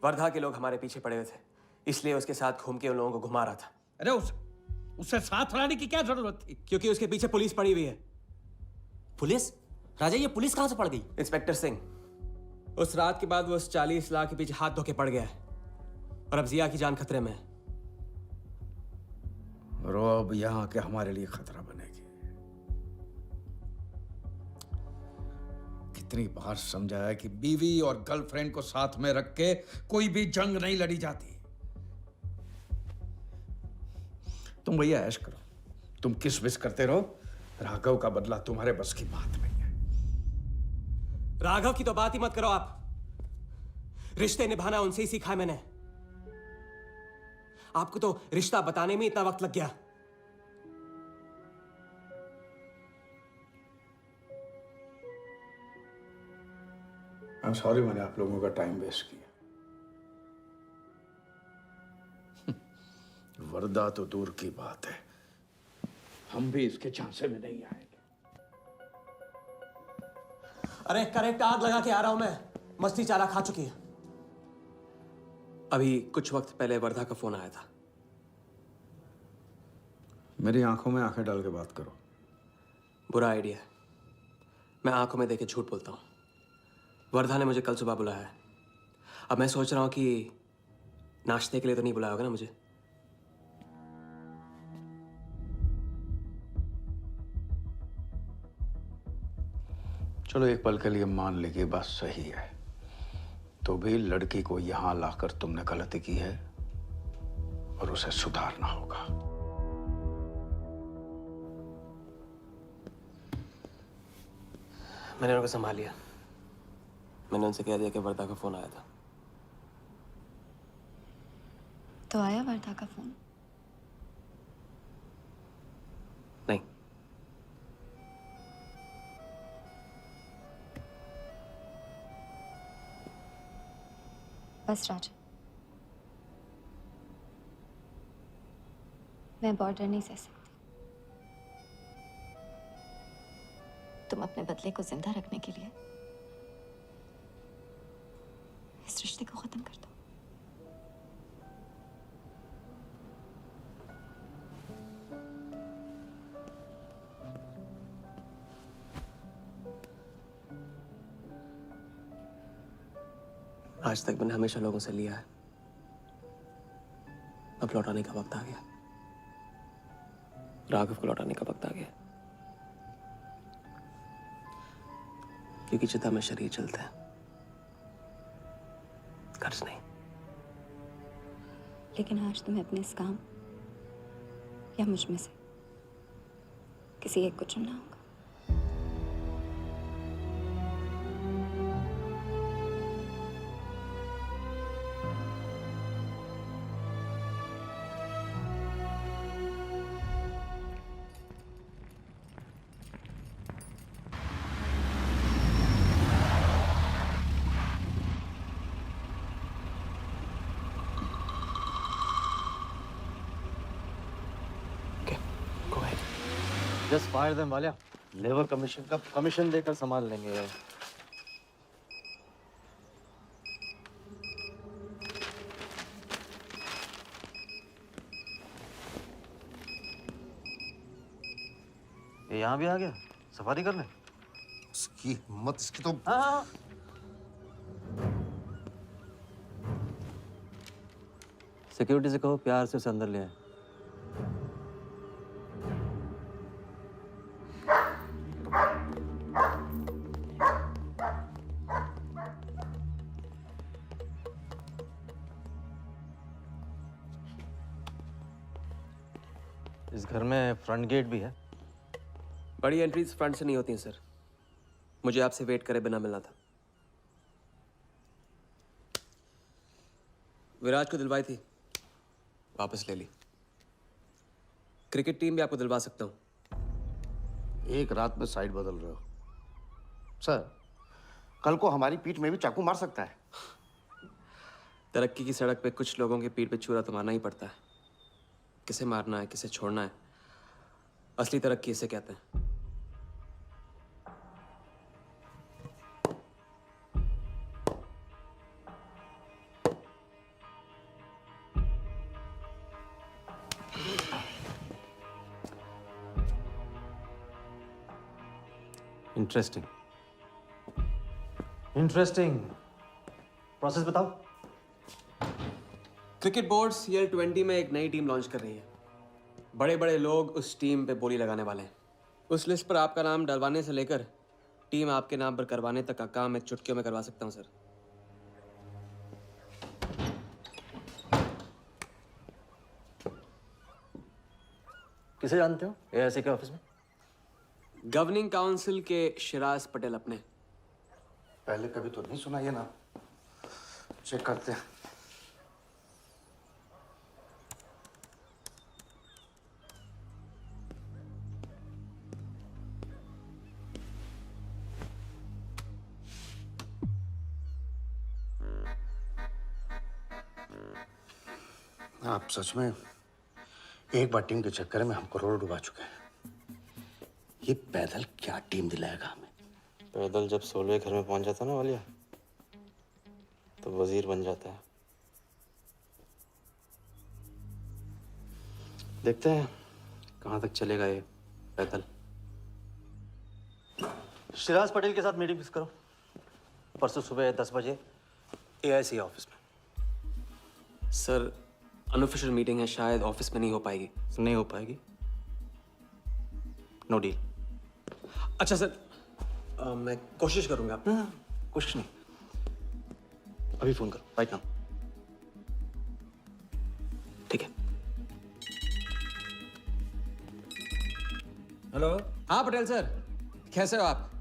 वर्धा के लोग हमारे पीछे पड़े हुए थे, इसलिए उसके साथ घूम के उन लोगों को घुमा रहा था।
अरे उससे साथ लाने की क्या जरूरत थी?
क्योंकि उसके पीछे पुलिस पड़ी हुई है।
पुलिस? राजा, ये पुलिस कहां से पड़ गई?
इंस्पेक्टर सिंह, उस रात के बाद वो उस 40 लाख के पीछे हाथ धो के पड़ गया है और अब जिया की जान खतरे में है।
रो, अब यहाँ के हमारे लिए खतरा बनेगी। कितनी बार समझाया कि बीवी और गर्लफ्रेंड को साथ में रख के कोई भी जंग नहीं लड़ी जाती। तुम भैया ऐश करो, तुम किस विस करते रहो। राघव का बदला तुम्हारे बस की बात नहीं है।
राघव की तो बात ही मत करो आप। रिश्ते निभाना उनसे ही सीखा है मैंने। आपको तो रिश्ता बताने में इतना वक्त लग गया।
I'm sorry मैंने आप लोगों का टाइम वेस्ट किया। वर्दा तो दूर की बात है, हम भी इसके झांसे में नहीं आएंगे।
अरे करेक्ट आग लगा के आ रहा हूं मैं। मस्ती चारा खा चुकी है। अभी कुछ वक्त पहले वर्धा का फोन आया था।
मेरी आंखों में आंखें डाल के बात करो।
बुरा आइडिया है। मैं आंखों में देखे झूठ बोलता हूं। वर्धा ने मुझे कल सुबह बुलाया है। अब मैं सोच रहा हूं कि नाश्ते के लिए तो नहीं बुलाया होगा ना मुझे।
चलो एक पल के लिए मान ली कि बात सही है, तो भी लड़की को यहां लाकर तुमने गलती की है और उसे सुधारना होगा।
मैंने उनको संभाल लिया।
मैंने उनसे कह दिया कि वर्धा का फोन आया था।
तो आया वर्धा का फोन?
नहीं।
बस राजा, मैं बॉर्डर नहीं सह सकती। तुम अपने बदले को जिंदा रखने के लिए इस रिश्ते को खत्म कर दो।
आज तक मैंने हमेशा लोगों से लिया है, अब लौटाने का वक्त आ गया। राघव को लौटाने का वक्त आ गया, क्योंकि चिता में शरीर चलते हैं, कर्ज नहीं।
लेकिन आज तुम्हें अपने इस काम या मुझ में से किसी एक को चुनना होगा।
Just fire them Walia. Labour commission का कमीशन देकर संभाल लेंगे। ये यहाँ भी आ गया सफारी करने।
उसकी हिम्मत, इसकी तो।
हाँ। सिक्योरिटी से कहो प्यार से उसे अंदर ले आए। इस घर में फ्रंट गेट भी है।
बड़ी एंट्रीज फ्रंट से नहीं होती हैं सर। मुझे आपसे वेट करे बिना मिलना था। विराज को दिलवाई थी, वापस ले ली। क्रिकेट टीम भी आपको दिलवा सकता हूं।
एक रात में साइड बदल रहे हो सर। कल को हमारी पीठ में भी चाकू मार सकता है।
तरक्की की सड़क पे कुछ लोगों की पीठ पे छुरा तो मारना ही पड़ता है। किसे मारना है, किसे छोड़ना है, असली तरक्की इसे कहते हैं।
Interesting interesting. प्रोसेस बताओ।
क्रिकेट बोर्ड CL20 में एक नई टीम लॉन्च कर रही है। बड़े बड़े लोग उस टीम पे बोली लगाने वाले हैं। उस लिस्ट पर आपका नाम डलवाने से लेकर टीम आपके नाम पर करवाने तक का काम मैं चुटकियों में करवा सकता हूं सर।
किसे जानते हो AIC के ऑफिस में?
गवर्निंग काउंसिल के शिराज पटेल अपने।
पहले कभी तो नहीं सुना ये नाम। चेक करते हैं। आप सच में एक बार टीम के चक्कर में हम करोड़ डुबा चुके हैं। ये पैदल क्या टीम दिलाएगा हमें?
पैदल जब 16वें घर में पहुंच जाता ना वालिया, तो वजीर बन जाता है। देखते हैं कहाँ तक चलेगा ये पैदल।
शिराज पटेल के साथ मीटिंग फिक्स करो परसों सुबह 10 बजे AIC ऑफिस में।
सर अनऑफिशियल मीटिंग है, शायद ऑफिस में नहीं हो पाएगी।
नहीं हो पाएगी, नो डील।
अच्छा सर, मैं कोशिश करूंगा।
कुछ नहीं, अभी फोन करो राइट नाउ।
ठीक है।
हेलो।
हाँ पटेल सर, कैसे हो आप?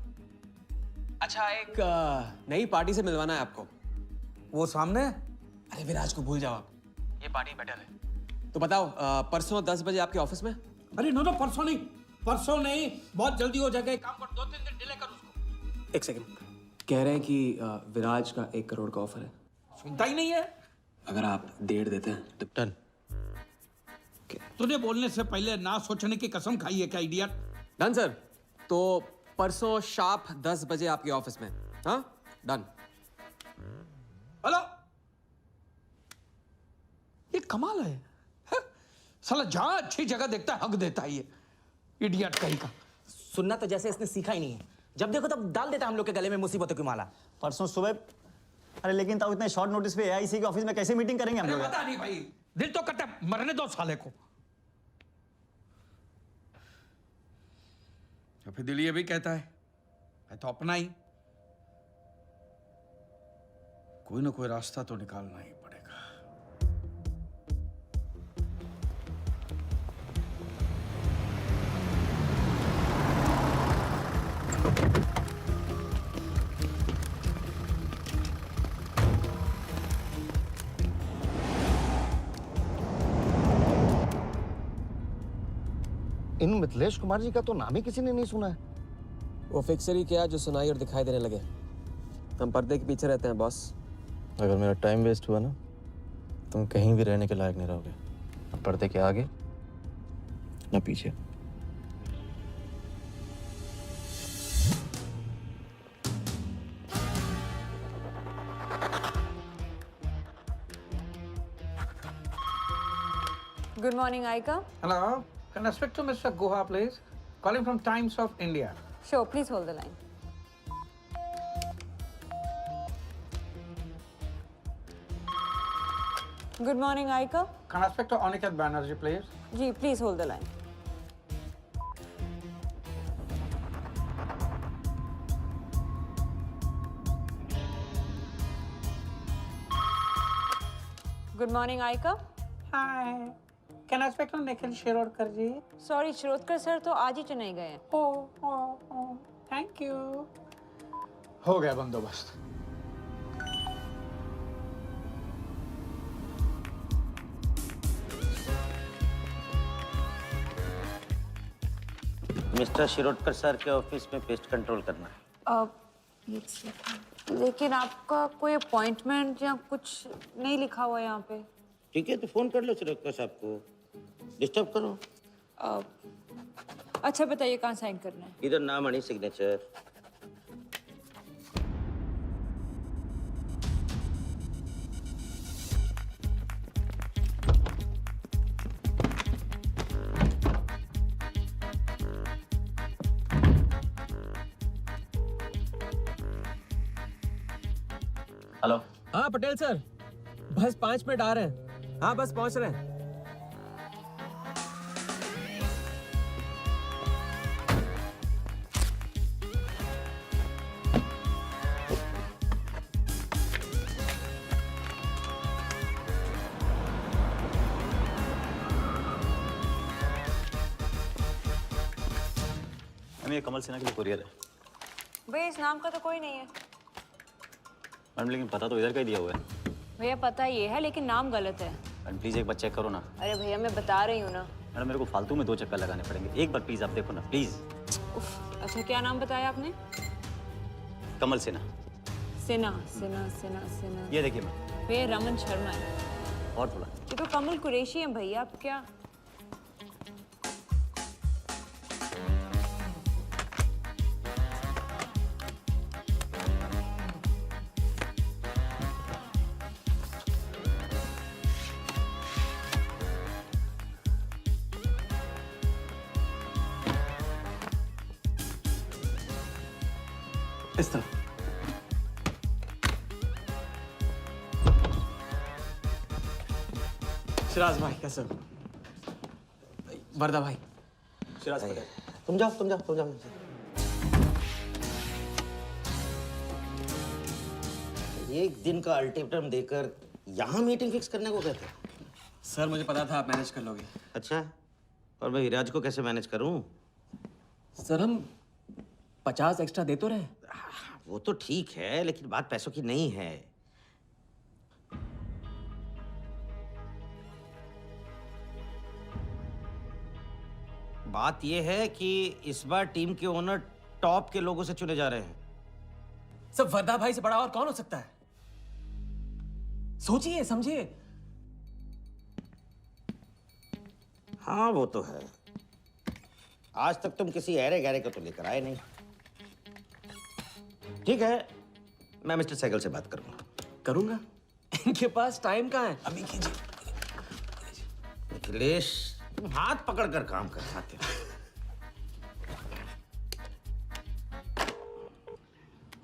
अच्छा एक नई पार्टी से मिलवाना है आपको।
वो सामने?
अरे विराज को भूल जाओ आप, ये पार्टी बेटर है। तो बताओ परसों 10 बजे आपके ऑफिस में?
अरे नो परसों नहीं, बहुत जल्दी हो जाएगा। एक काम कर, 2-3 दिन डिले कर उसको।
एक सेकंड, कह रहे हैं कि विराज का 1 करोड़ का ऑफर है।
सुनता ही नहीं है।
अगर आप 1.5 देते हैं तो डन।
तूने बोलने से पहले ना सोचने की कसम खाई है क्या इडियट?
Done sir. तो परसों शार्प 10 बजे आपके ऑफिस में। हाँ डन।
हेलो, ये कमाल है, साला जहां अच्छी जगह देखता है हक देता है ये इडियट कहीं का।
सुनना तो जैसे इसने सीखा ही नहीं है, जब देखो तब डाल देता है हम लोग के गले में मुसीबतों की माला।
परसों सुबह। अरे लेकिन तब इतने शॉर्ट नोटिस पे एआईसी के ऑफिस में कैसे मीटिंग करेंगे हम लोग?
पता नहीं भाई, दिल तो करता है मरने दो साले को। तो फिर दिल ये भी कहता है मैं तो अपना ही, कोई ना कोई रास्ता तो निकालना ही पड़ेगा।
इन मिथिलेश कुमार जी का तो नाम ही किसी ने नहीं सुना है।
वो फिक्सर ही क्या जो सुनाई और दिखाई देने लगे। हम पर्दे के पीछे रहते हैं बॉस।
अगर मेरा टाइम वेस्ट हुआ ना, तुम कहीं भी रहने के लायक नहीं रहोगे, ना पर्दे के आगे ना पीछे।
Good morning, Aika.
Hello, can I speak to Mr. Guha, please? Calling from Times of India.
Sure, please hold the line. Good morning, Aika.
Can I speak to Aniket Banerjee, please?
Ji, please hold the line. Good morning, Aika.
Hi. Can I speak to Nikhil Shirodkar ji?
Sorry, Shirodkar sir तो आज ही चेन्नई गए हैं।
Oh, thank you. हो गया बंदोबस्त।
Mister Shirodkar sir के office में pest control करना है।
लेकिन आपका कोई अपॉइंटमेंट या कुछ नहीं लिखा हुआ यहाँ पे।
ठीक है, तो फोन कर लो शिरोडकर साहब को, डिस्टर्ब करो।
अच्छा बताइए कहाँ साइन करना है?
इधर नाम अनी सिग्नेचर।
हेलो।
हाँ पटेल सर, बस 5 मिनट आ रहे हैं। हाँ बस पहुंच रहे हैं।
ये कमल सिन्हा के लिए कुरियर है।
भैया इस नाम का तो कोई नहीं है।
मैडम लेकिन पता तो इधर का ही दिया हुआ है।
भैया पता ये है लेकिन नाम गलत है।
मैडम प्लीज एक बार चेक करो ना।
अरे भैया मैं बता रही हूँ ना।
मैडम मेरे को फालतू में 2 चक्कर लगाने पड़ेंगे, एक बार प्लीज आप देखो ना प्लीज।
अच्छा क्या नाम बताया आपने?
कमल सिन्हा।
सिन्हा सिन्हा सिन्हा सिन्हा।
ये देखिए मैम।
भैया रमन शर्मा है।
और थोड़ा।
ये तो कमल कुरैशी है भैया, आप क्या?
इस तरफ। शिराज भाई कैसे हो? वर्दा भाई।
शिराज भाई
तुम जाओ। एक दिन का अल्टीमेटम देकर यहाँ मीटिंग फिक्स करने को कहते हैं।
सर मुझे पता था आप मैनेज कर लोगे।
अच्छा, और मैं विराज को कैसे मैनेज करूं?
सर हम 50 एक्स्ट्रा दे तो रहे।
वो तो ठीक है, लेकिन बात पैसों की नहीं है। बात यह है कि इस बार टीम के ओनर टॉप के लोगों से चुने जा रहे हैं।
सब वर्दा भाई से बड़ा और कौन हो सकता है? सोचिए समझिए।
हाँ वो तो है। आज तक तुम किसी ऐरे गहरे को तो लेकर आए नहीं। ठीक है, मैं मिस्टर सहगल से बात करूंगा।
इनके पास टाइम कहाँ है? अभी कीजिए।
अखिलेश, तुम हाथ पकड़कर काम कर सकते हो।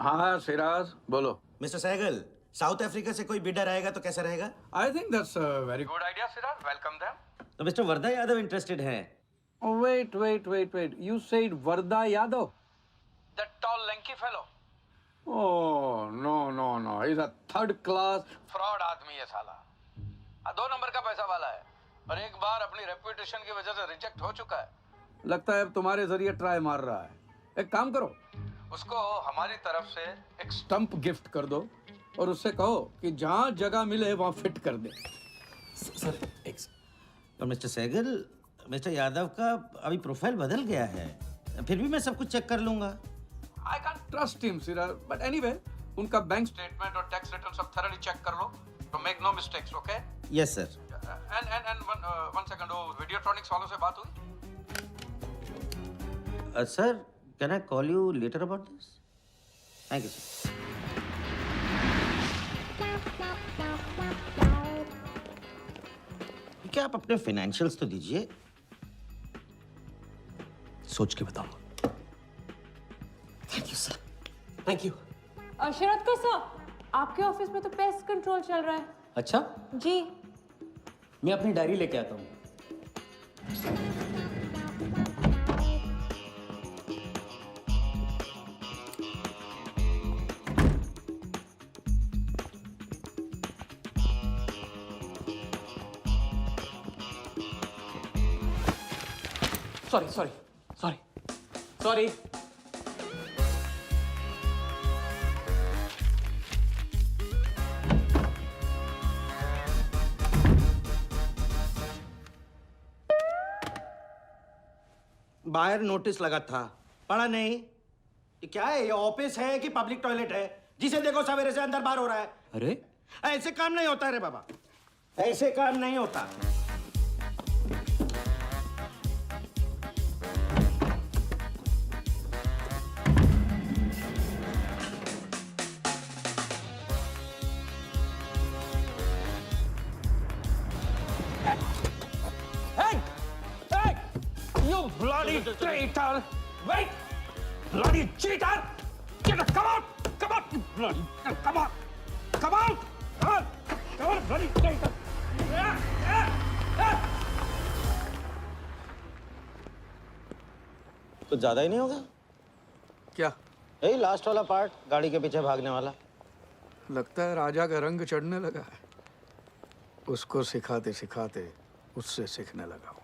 हाँ सिराज, बोलो।
मिस्टर सहगल, साउथ अफ्रीका से कोई बिडर आएगा तो कैसा रहेगा?
I think that's a very good idea Siraj, welcome them.
तो मिस्टर वर्धा यादव इंटरेस्टेड हैं?
Wait. You said Varda Yadav? That tall, lanky fellow? Oh, no. He's a third class fraud आदमी है साला। 2 नंबर का पैसा वाला है और एक बार अपनी रेपुटेशन की वजह से रिजेक्ट हो चुका है। लगता है अब तुम्हारे जरिए ट्राई मार रहा है। एक काम करो, उसको हमारी तरफ से एक स्टंप गिफ्ट कर दो और उससे कहो कि जहाँ जगह मिले वहाँ फिट कर दे।
सर
और मिस्टर सहगल, मिस्टर यादव का अभी प्रोफाइल बदल गया है, फिर भी मैं सब कुछ चेक कर लूंगा।
I can't trust him, Sirar. But anyway, उनका बैंक स्टेटमेंट और टैक्स रिटर्न सब thoroughly चेक कर लो, तो make no mistakes, okay?
Yes, sir.
And one second, वो Videotronics वालों से बात हुई?
Sir, can I call you later about this? Thank you, sir. क्या आप अपने फाइनेंशियल्स तो दीजिए।
सोच के बताओ। Thank you sir, thank you.
Sharad sir, आपके ऑफिस में तो पेस्ट कंट्रोल चल रहा है।
अच्छा,
जी।
मैं अपनी डायरी लेके आता हूँ।
सॉरी।
बाहर नोटिस लगा था, पढ़ा नहीं? ये क्या है? ये ऑफिस है कि पब्लिक टॉयलेट है? जिसे देखो सवेरे से अंदर बाहर हो रहा है।
अरे
ऐसे काम नहीं होता रे बाबा, ऐसे काम नहीं होता।
Bloody traitor! Wait! Bloody cheater! Come out! You bloody... Come on! Come on, bloody traitor!
कुछ ज्यादा ही नहीं होगा
क्या?
यही लास्ट वाला पार्ट, गाड़ी के पीछे भागने वाला।
लगता है राजा का रंग चढ़ने लगा है। उसको सिखाते सिखाते उससे सीखने लगा हूं।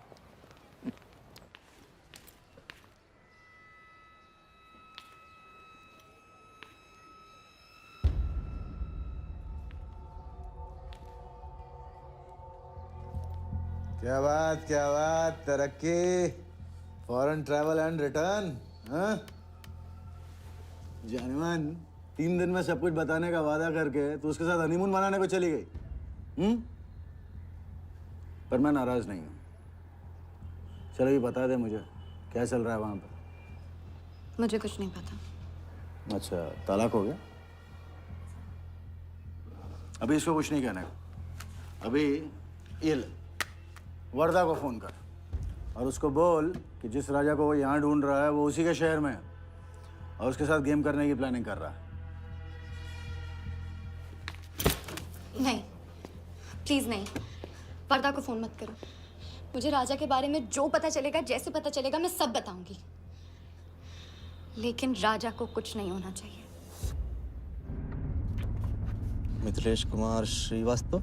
क्या बात, तरक्की, फॉरेन ट्रैवल एंड रिटर्न। हाँ जानवन, 3 दिन में सब कुछ बताने का वादा करके तू उसके साथ हनीमून मनाने को चली गई। पर मैं नाराज नहीं हूँ। चलो ये बता दे मुझे, क्या चल रहा है वहां पर?
मुझे कुछ नहीं पता।
अच्छा, तलाक हो गया? अभी इसको कुछ नहीं कहने का। अभी ये ले, वर्धा को फोन कर और उसको बोल कि जिस राजा को वो यहाँ ढूंढ रहा है वो उसी के शहर में है और उसके साथ गेम करने की प्लानिंग कर रहा है।
नहीं, प्लीज नहीं, वर्धा को फोन मत करो। मुझे राजा के बारे में जो पता चलेगा, जैसे पता चलेगा, मैं सब बताऊंगी, लेकिन राजा को कुछ नहीं होना चाहिए।
मिथिलेश कुमार श्रीवास्तव।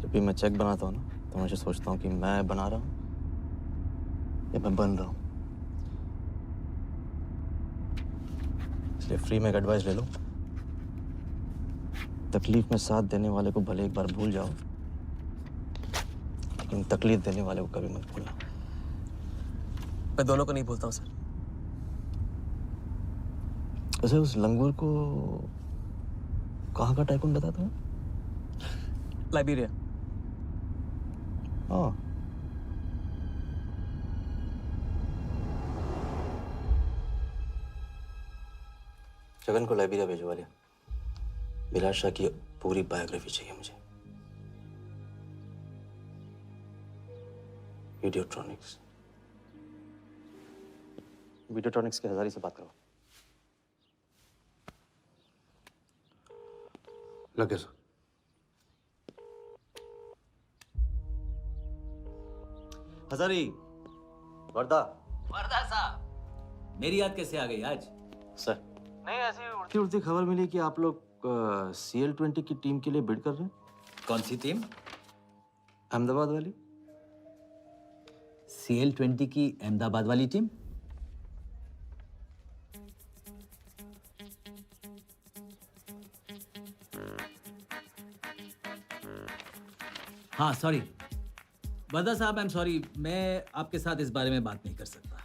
जब भी मैं चेक बनाता हूँ ना, तो मुझे सोचता हूँ कि मैं बना रहा हूँ या मैं बन रहा हूँ। इसलिए फ्री में एक एडवाइस ले लो, तकलीफ में साथ देने वाले को भले एक बार भूल जाओ, लेकिन तकलीफ देने वाले को कभी मत भूलना।
मैं दोनों को नहीं भूलता हूँ सर।
वैसे उस लंगूर को कहाँ का टाइकून बताया तुम्हें?
लाइबेरिया।
हाँ, जगन को लाइबेरिया भिजवा लिया। विलास शाह की पूरी बायोग्राफी चाहिए मुझे। वीडियोट्रॉनिक्स के हजारी से बात करो।
लगे सर।
हजारी, वर्दा।
वर्दा साहब,
मेरी याद कैसे आ गई आज?
सर, नहीं ऐसी उड़ती उड़ती खबर मिली कि आप लोग CL20 की टीम के लिए बिड कर रहे हैं।
कौन सी टीम?
अहमदाबाद वाली।
CL20 की अहमदाबाद वाली टीम? हाँ सॉरी वर्दा साहब, आई एम सॉरी, मैं आपके साथ इस बारे में बात नहीं कर सकता।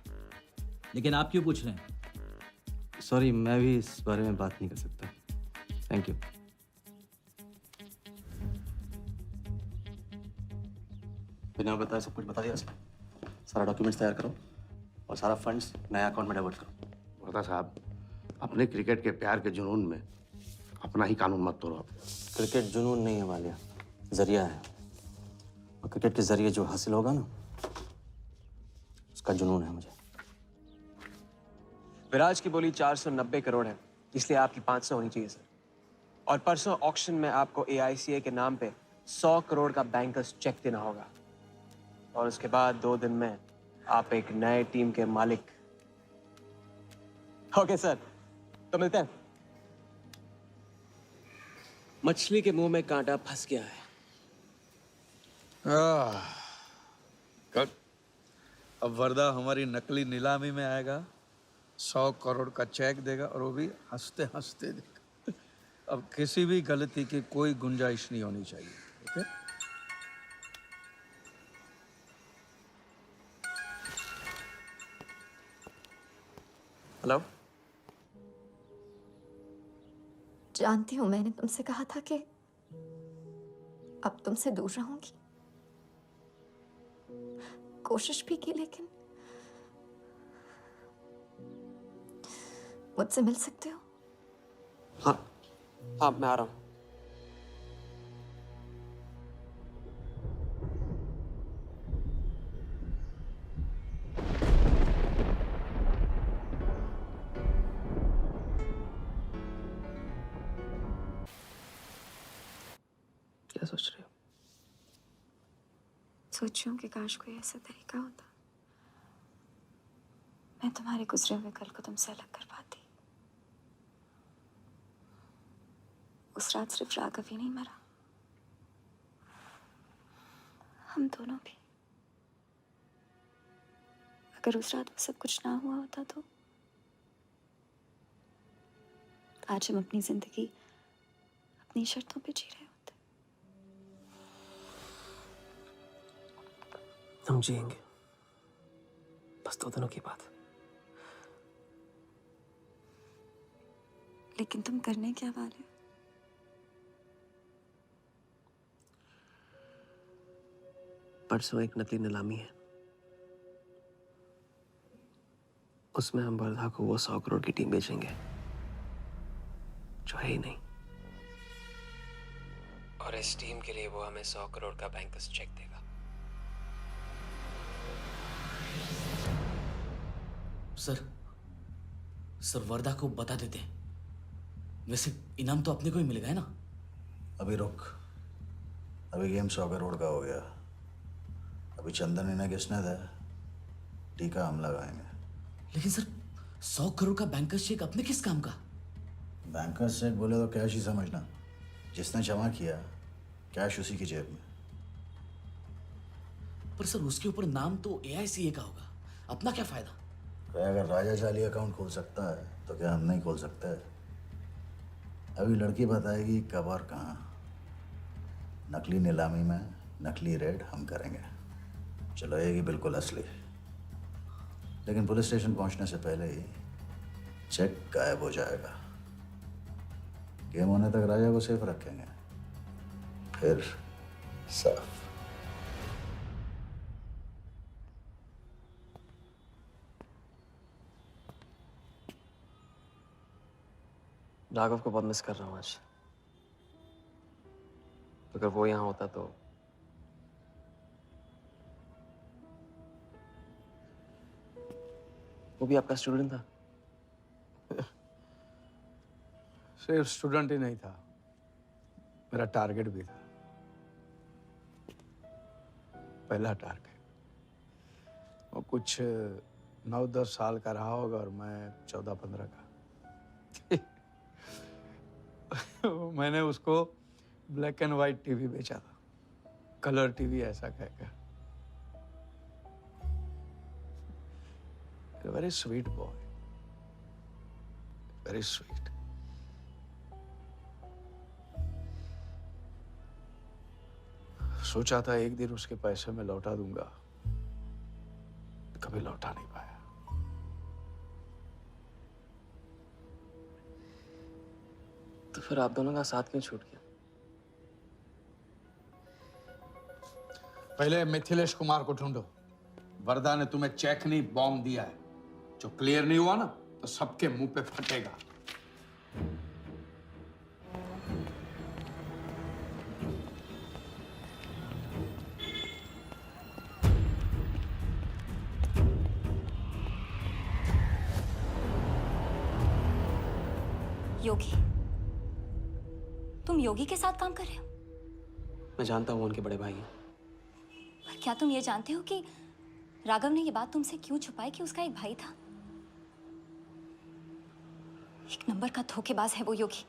लेकिन आप क्यों पूछ रहे हैं?
सॉरी, मैं भी इस बारे में बात नहीं कर सकता। Thank you. बिना बताए सब कुछ बता दिया सर। सारा डॉक्यूमेंट्स तैयार करो और सारा फंड्स नए अकाउंट में डाइवर्ट करो।
वर्दा साहब, अपने क्रिकेट के प्यार के जुनून में अपना ही कानून मत तोड़ो।
क्रिकेट जुनून नहीं है वालिया, जरिया है। और क्रिकेट के जरिए जो हासिल होगा ना, उसका जुनून है मुझे।
विराज की बोली 490 करोड़ है, इसलिए आपकी 500 होनी चाहिए सर। और परसों ऑक्शन में आपको AICA के नाम पे 100 करोड़ का बैंकर्स चेक देना होगा। और उसके बाद 2 दिन में आप एक नए टीम के मालिक। ओके सर, तो मिलते हैं। मछली के मुंह में कांटा फंस गया है।
गुड। अब वर्दा हमारी नकली नीलामी में आएगा, 100 करोड़ का चेक देगा और वो भी हंसते हंसते देगा। अब किसी भी गलती की कोई गुंजाइश नहीं होनी चाहिए। ओके?
हेलो।
जानती हूँ मैंने तुमसे कहा था कि अब तुमसे दूर रहूंगी। कोशिश भी की, लेकिन मुझसे मिल सकते हो?
हाँ, मैं आ रहा हूँ। क्या सोच रहे हो?
सोच रही हूँ कि काश कोई ऐसा तरीका होता, मैं तुम्हारे गुजरे हुए कल को तुमसे अलग कर पाती। उस रात सिर्फ राघव ही नहीं मरा, हम दोनों भी। अगर उस रात वो सब कुछ ना हुआ होता तो आज हम अपनी जिंदगी अपनी शर्तों पे जी रहे होते।
हम जिएंगे, बस 2 दिनों की बात।
लेकिन तुम करने क्या वाले हो?
परसों एक नकली नीलामी है, उसमें हम वर्धा को वो 100 करोड़ की टीम बेचेंगे जो है ही नहीं। और इस टीम के लिए वो हमें 100 करोड़ का बैंकर्स चेक देगा।
सर वर्दा को बता देते हैं। वैसे इनाम तो अपने को ही मिलेगा है ना?
अभी रुक, अभी गेम 100 करोड़ का हो गया। अभी चंदन इन्हें किसने था, टीका हम लगाएंगे।
लेकिन सर 100 करोड़ का बैंकर्स चेक अपने किस काम का?
बैंकर्स चेक बोले तो कैश ही समझना। जिसने जमा किया कैश उसी की जेब में।
पर सर उसके ऊपर नाम तो AICA का होगा, अपना क्या फायदा?
अगर राजा जाली अकाउंट खोल सकता है तो क्या हम नहीं खोल सकते? अभी लड़की बताएगी कब और कहाँ। नकली नीलामी में नकली रेड हम करेंगे। चलो ये बिल्कुल असली, लेकिन पुलिस स्टेशन पहुंचने से पहले ही चेक गायब हो जाएगा। गेम होने तक राजा को सेफ रखेंगे, फिर साफ।
राघव को बहुत मिस कर रहा हूँ आज। अगर वो यहाँ होता तो वो भी आपका स्टूडेंट था?
सिर्फ स्टूडेंट ही नहीं था, मेरा टारगेट भी था। पहला टारगेट। वो कुछ 9-10 साल का रहा होगा और मैं 14-15 का। मैंने उसको ब्लैक एंड व्हाइट टीवी बेचा था, कलर टीवी ऐसा कहकर। Very sweet boy, very sweet. सोचा था एक दिन उसके पैसे मैं लौटा दूंगा, कभी लौटा नहीं पाया।
तो फिर आप दोनों का साथ क्यों छूट गया?
पहले मिथिलेश कुमार को ढूंढो। वरदा ने तुम्हें चेक नहीं बॉम्ब दिया है। जो क्लियर नहीं हुआ ना तो सबके मुंह पे फटेगा।
योगी, तुम योगी के साथ काम कर रहे हो?
मैं जानता हूँ उनके बड़े भाई हैं।
पर क्या तुम ये जानते हो कि राघव ने ये बात तुमसे क्यों छुपाई कि उसका एक भाई था? एक नंबर का धोखेबाज है वो योगी।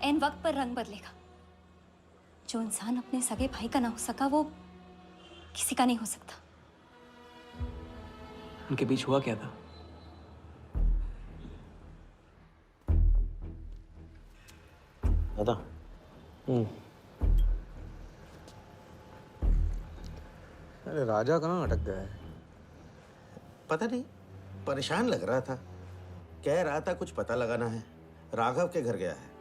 एन वक्त पर रंग बदलेगा। जो इंसान अपने सगे भाई का ना हो सका वो किसी का नहीं हो सकता।
उनके बीच हुआ क्या था? दादा।
अरे राजा कहाँ अटक गया है?
पता नहीं, परेशान लग रहा था। कह रहा था कुछ पता लगाना है। राघव के घर गया है।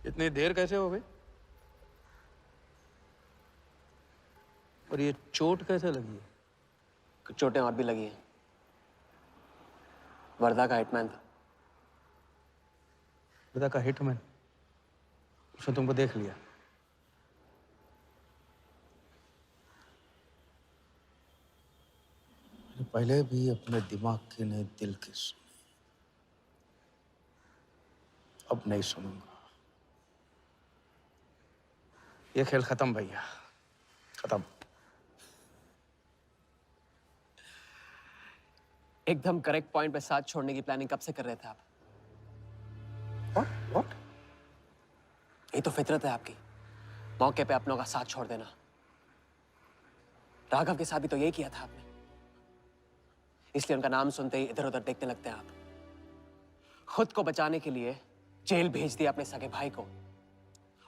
इतनी देर कैसे हो गई? और ये चोट कैसे लगी है?
कुछ चोटें और भी लगी हैं। वर्धा का हिटमैन था।
वर्धा का हिटमैन? उसने तुमको देख लिया। पहले भी अपने दिमाग की नहीं, दिल की सुनी, अब नहीं सुनूंगा। ये खेल खत्म भैया, खत्म।
एकदम करेक्ट पॉइंट पे साथ छोड़ने की प्लानिंग कब से कर रहे थे आप?
What?
ये तो फितरत है आपकी, मौके पे अपनों का साथ छोड़ देना। राघव के साथ भी तो यही किया था आपने, इसलिए उनका नाम सुनते ही इधर उधर देखने लगते हैं आप। खुद को बचाने के लिए जेल भेज दिया अपने सगे भाई को,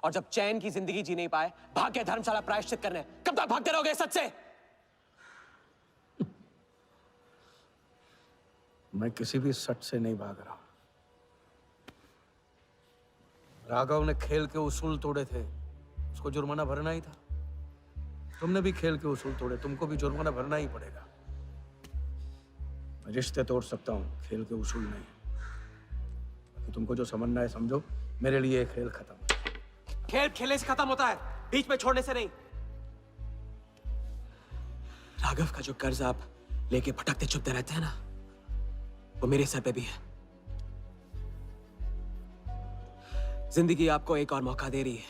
और जब चैन की जिंदगी जी नहीं पाए भाग के धर्मशाला प्रायश्चित करने। कब तक भागते रहोगे सच से?
मैं किसी भी सच से नहीं भाग रहा। राघव ने खेल के उसूल तोड़े थे, उसको जुर्माना भरना ही था। तुमने भी खेल के उसूल तोड़े, तुमको भी जुर्माना भरना ही पड़ेगा। मैं रिश्ते तोड़ सकता हूँ, खेल के उसूल नहीं। तुमको जो समझना है समझो, मेरे लिए ये खेल खत्म।
खेल खेलने से खत्म होता है, बीच में छोड़ने से नहीं। राघव का जो कर्ज आप लेके भटकते चुपते रहते हैं ना, वो मेरे सर पे भी है। जिंदगी आपको एक और मौका दे रही है,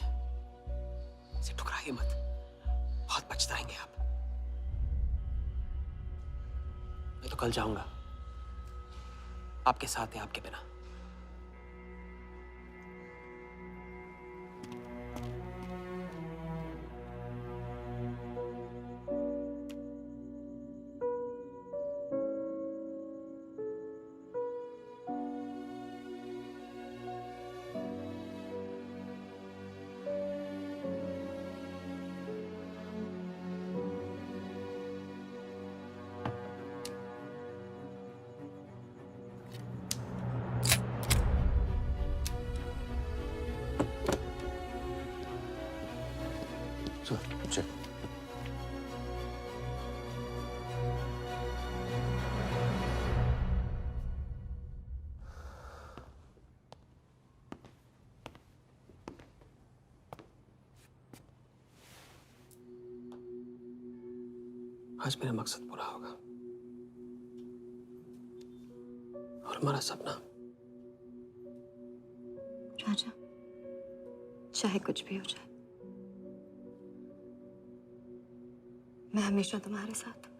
इसे ठुकराइए मत, बहुत पछताएंगे आप। मैं तो कल जाऊंगा, आपके साथ है, आपके बिना।
चल।
आज मेरा मकसद पूरा होगा, और हमारा सपना।
राजा, चाहे कुछ भी हो जाए, मैं हमेशा तुम्हारे साथ हूं।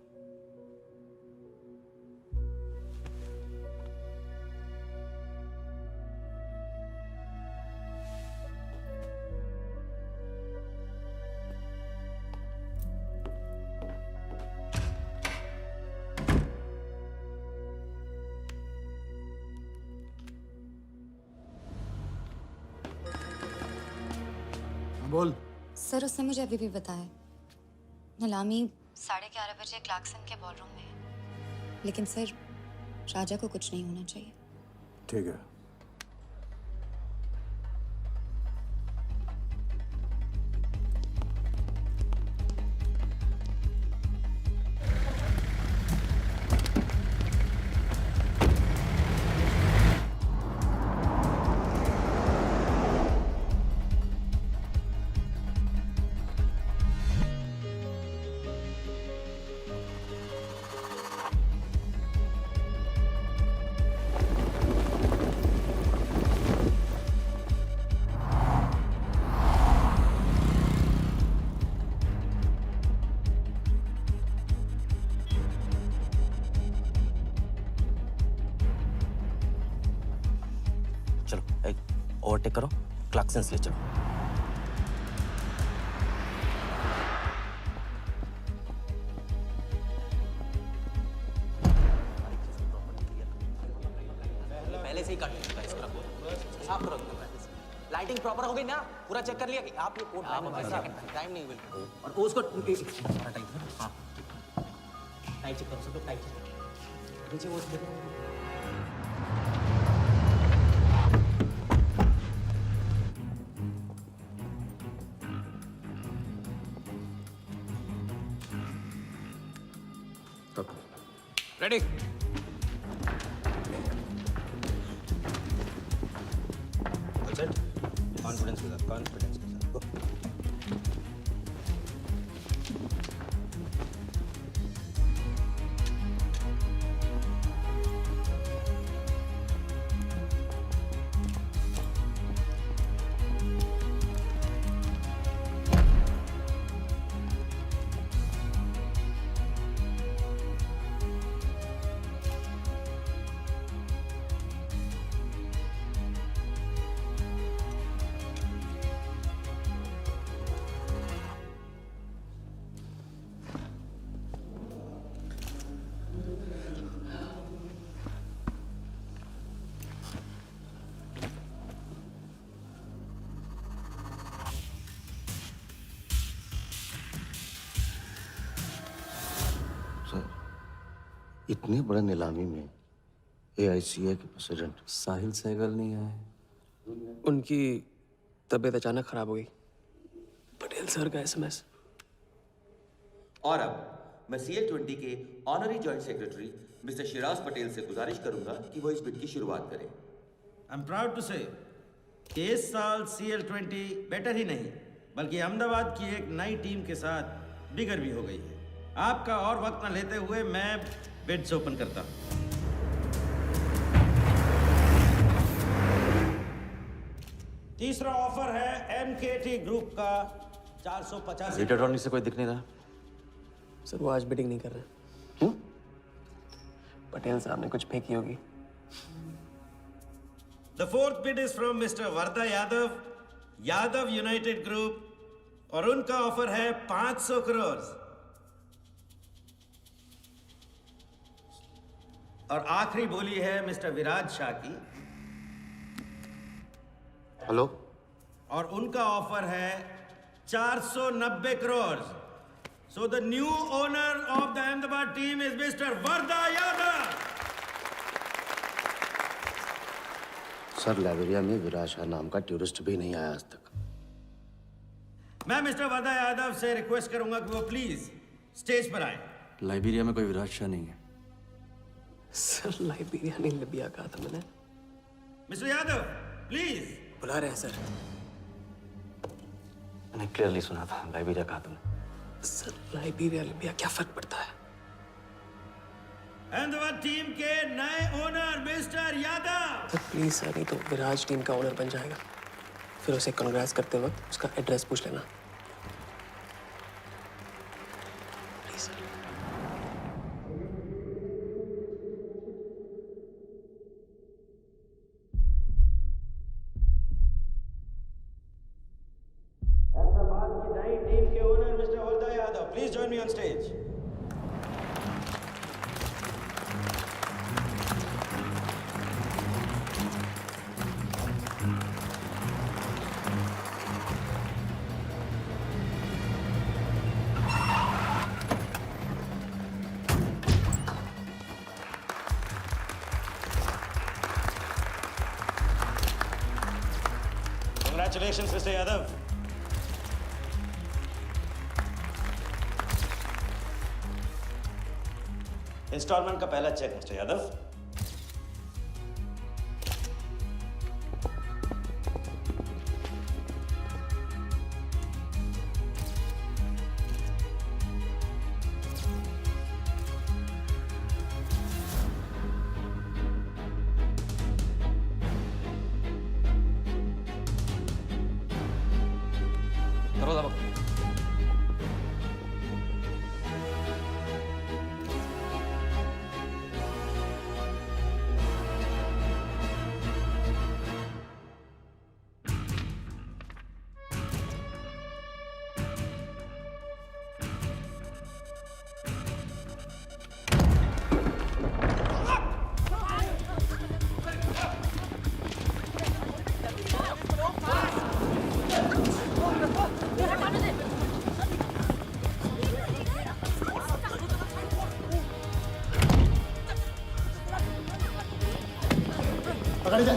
बोल।
सर, उसने मुझे अभी भी बताया, नीलामी 11:30 बजे क्लार्कसन के बॉलरूम में है। लेकिन सर, राजा को कुछ नहीं होना चाहिए।
ठीक है।
ओवरटेक करो, क्लार्कसन ले चलो।
पहले से ही काट चुका है, इसको रखो, साफ करो पहले से। लाइटिंग प्रॉपर हो गई ना? पूरा चेक कर लिया कि आप ये कोड टाइम नहीं बिल्कुल। और उसको टाइट, हाँ टाइट चेक करो, सब लोग टाइट चेक। नीचे वो देखो।
रेडी।
चल।
कॉन्फिडेंस के साथ, कॉन्फिडेंस के साथ। Go.
इतने बड़े नीलामी में AICA के प्रेसिडेंट
साहिल सहगल नहीं आए।
उनकी तबीयत अचानक खराब हो गई। पटेल सर का SMS।
और अब मैं CL20 के honorary joint secretary mister Shiraz Patel से गुजारिश करूंगा कि वो इस बिड की शुरुआत करें।
आई एम प्राउड टू से कि इस साल CL20 बेटर ही नहीं बल्कि अहमदाबाद की एक नई टीम के साथ बिगर भी हो गई है। आपका और वक्त न लेते हुए मैं बिड्स ओपन करता हूं। तीसरा ऑफर है MKT ग्रुप का 485।
रीटा अटॉर्नी से कोई दिख नहीं रहा।
सर वो आज बिडिंग नहीं कर रहे।
क्यों?
पटेल साहब ने कुछ फेंकी होगी।
The fourth bid is from Mr. Varda Yadav, Yadav United group, और उनका ऑफर है 500 करोड़। और आखिरी बोली है मिस्टर विराज शाह की।
हेलो।
और उनका ऑफर है 490 crore. So the new owner of the Ahmedabad team is mister Varda Yadav.
Sir Liberia में विराज शाह नाम का टूरिस्ट भी नहीं आया आज तक।
मैं मिस्टर वर्दा यादव से रिक्वेस्ट करूंगा कि वो प्लीज स्टेज पर आए।
लाइबेरिया में कोई विराज शाह नहीं है।
सर लाइबेरिया नहीं लिबिया कहा था मैंने।
Mister Yadav please.
बुला रहे हैं सर।
मैंने क्लियरली सुना था लाइबेरिया कहा तुमने।
सर लाइबेरिया लिबिया क्या फर्क पड़ता है?
अहमदाबाद टीम के नए owner mister Yadav.
Sir please sir, नहीं तो विराज टीम का ओनर बन जाएगा। फिर उसे कांग्रेस करते वक्त उसका एड्रेस पूछ लेना। Please sir.
अहमदाबाद की नई टीम के owner mister Varda Yadav, please join me on stage. Congratulations, Mr. Yadav. Instalment का पहला चेक मिस्टर यादव।
करो दबा।
पकड़ जा।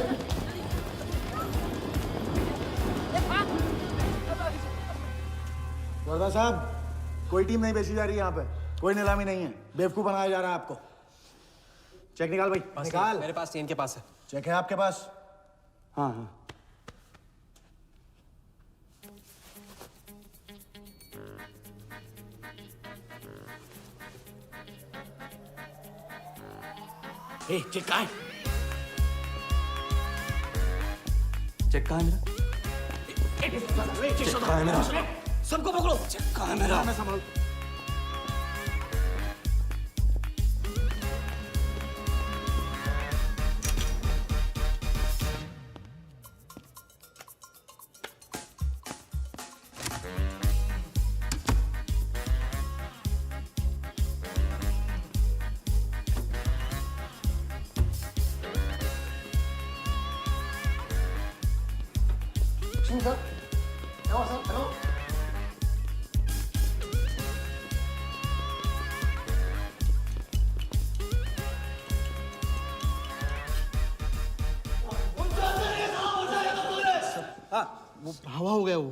वर्दा साहब, कोई टीम नहीं बेची जा रही यहाँ पे। कोई नीलामी नहीं है। बेवकूफ बनाया जा रहा है आपको। चेक निकाल भाई, निकाल।
मेरे पास नहीं, इनके पास है।
चेक है आपके पास? हाँ हाँ।
ए, चेक कहाँ है? चेक कहाँ है मेरा? चेक कहाँ है मेरा? सबको पकड़ो। चेक कहाँ है मेरा? मैं संभाल।
वो हवा हो गया वो।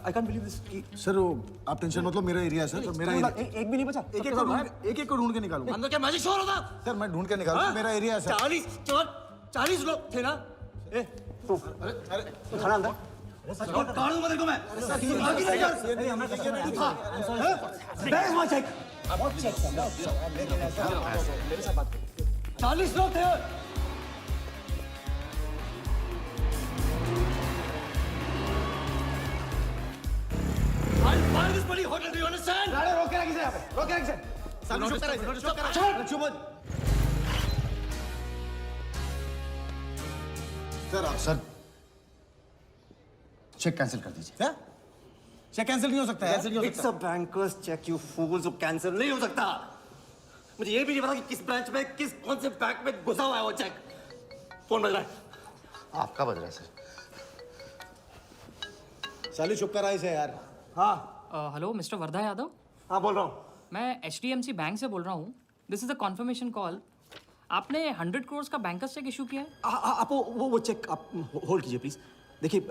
I can't believe this कि
सर वो आप टेंशन मतलब मेरा एरिया है सर, तो मेरा एरिया
एक भी नहीं बचा।
एक को ढूंढ के निकालूंगा।
अंदर क्या मैजिक शो हो रहा था?
सर मैं ढूंढ के निकालूंगा, मेरा एरिया है सर।
40 लोग थे ना? ए,
अरे
खाना अंदर।
कहाँ दूंगा तेरे को मैं?
बैग वहाँ चेक।
40 लोग थे। I'll this bloody hotel, do you understand?
रोक के रखिए यहाँ पे, रोक के रखिए। सामने चुप करा।
सर चेक कैंसिल कर दीजिए।
क्या? चेक कैंसिल नहीं हो सकता है?
It's a banker's check, you fools, वो कैंसिल नहीं हो सकता। मुझे ये भी नहीं पता कि किस ब्रांच में, कौन से बैंक में घुसा हुआ है वो चेक। फोन बज रहा है।
आपका बज रहा है सर।
साली चुप करा इसे यार।
हाँ हेलो मिस्टर वर्धा यादव।
हाँ बोल रहा हूँ।
मैं HDMC बैंक से बोल रहा हूँ। This is a confirmation call. आपने 100 करोड़ का बैंकर्स चेक इशू किया है?
आप वो चेक आप होल्ड कीजिए प्लीज। देखिए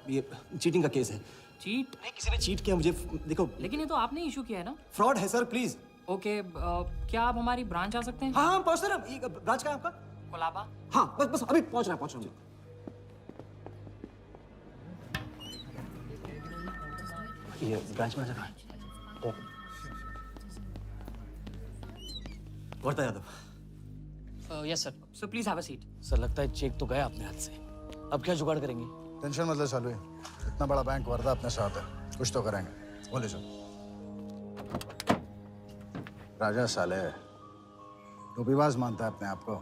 ये चीटिंग का केस है।
चीट?
नहीं, किसी ने चीट किया मुझे, देखो।
लेकिन ये तो आपने इशू किया है ना?
फ्रॉड है सर, प्लीज।
ओके, क्या आप हमारी ब्रांच आ सकते हैं?
हाँ पहुँच रहे हैं। ब्रांच का है आपका?
कोलाबा।
हाँ बस अभी पहुँच रहा हूँ। ये ब्रांच मैनेजर कहाँ है? Wardha Yadav.
Yes sir, so please have a seat.
Sir लगता है चेक तो गया अपने हाथ से। अब क्या जुगाड़ करेंगे?
टेंशन मतलब सालू, इतना बड़ा बैंक वर्धा अपने साथ है, कुछ तो करेंगे। बोले सर। राजा साले टोपीबाज मानता है अपने आप को।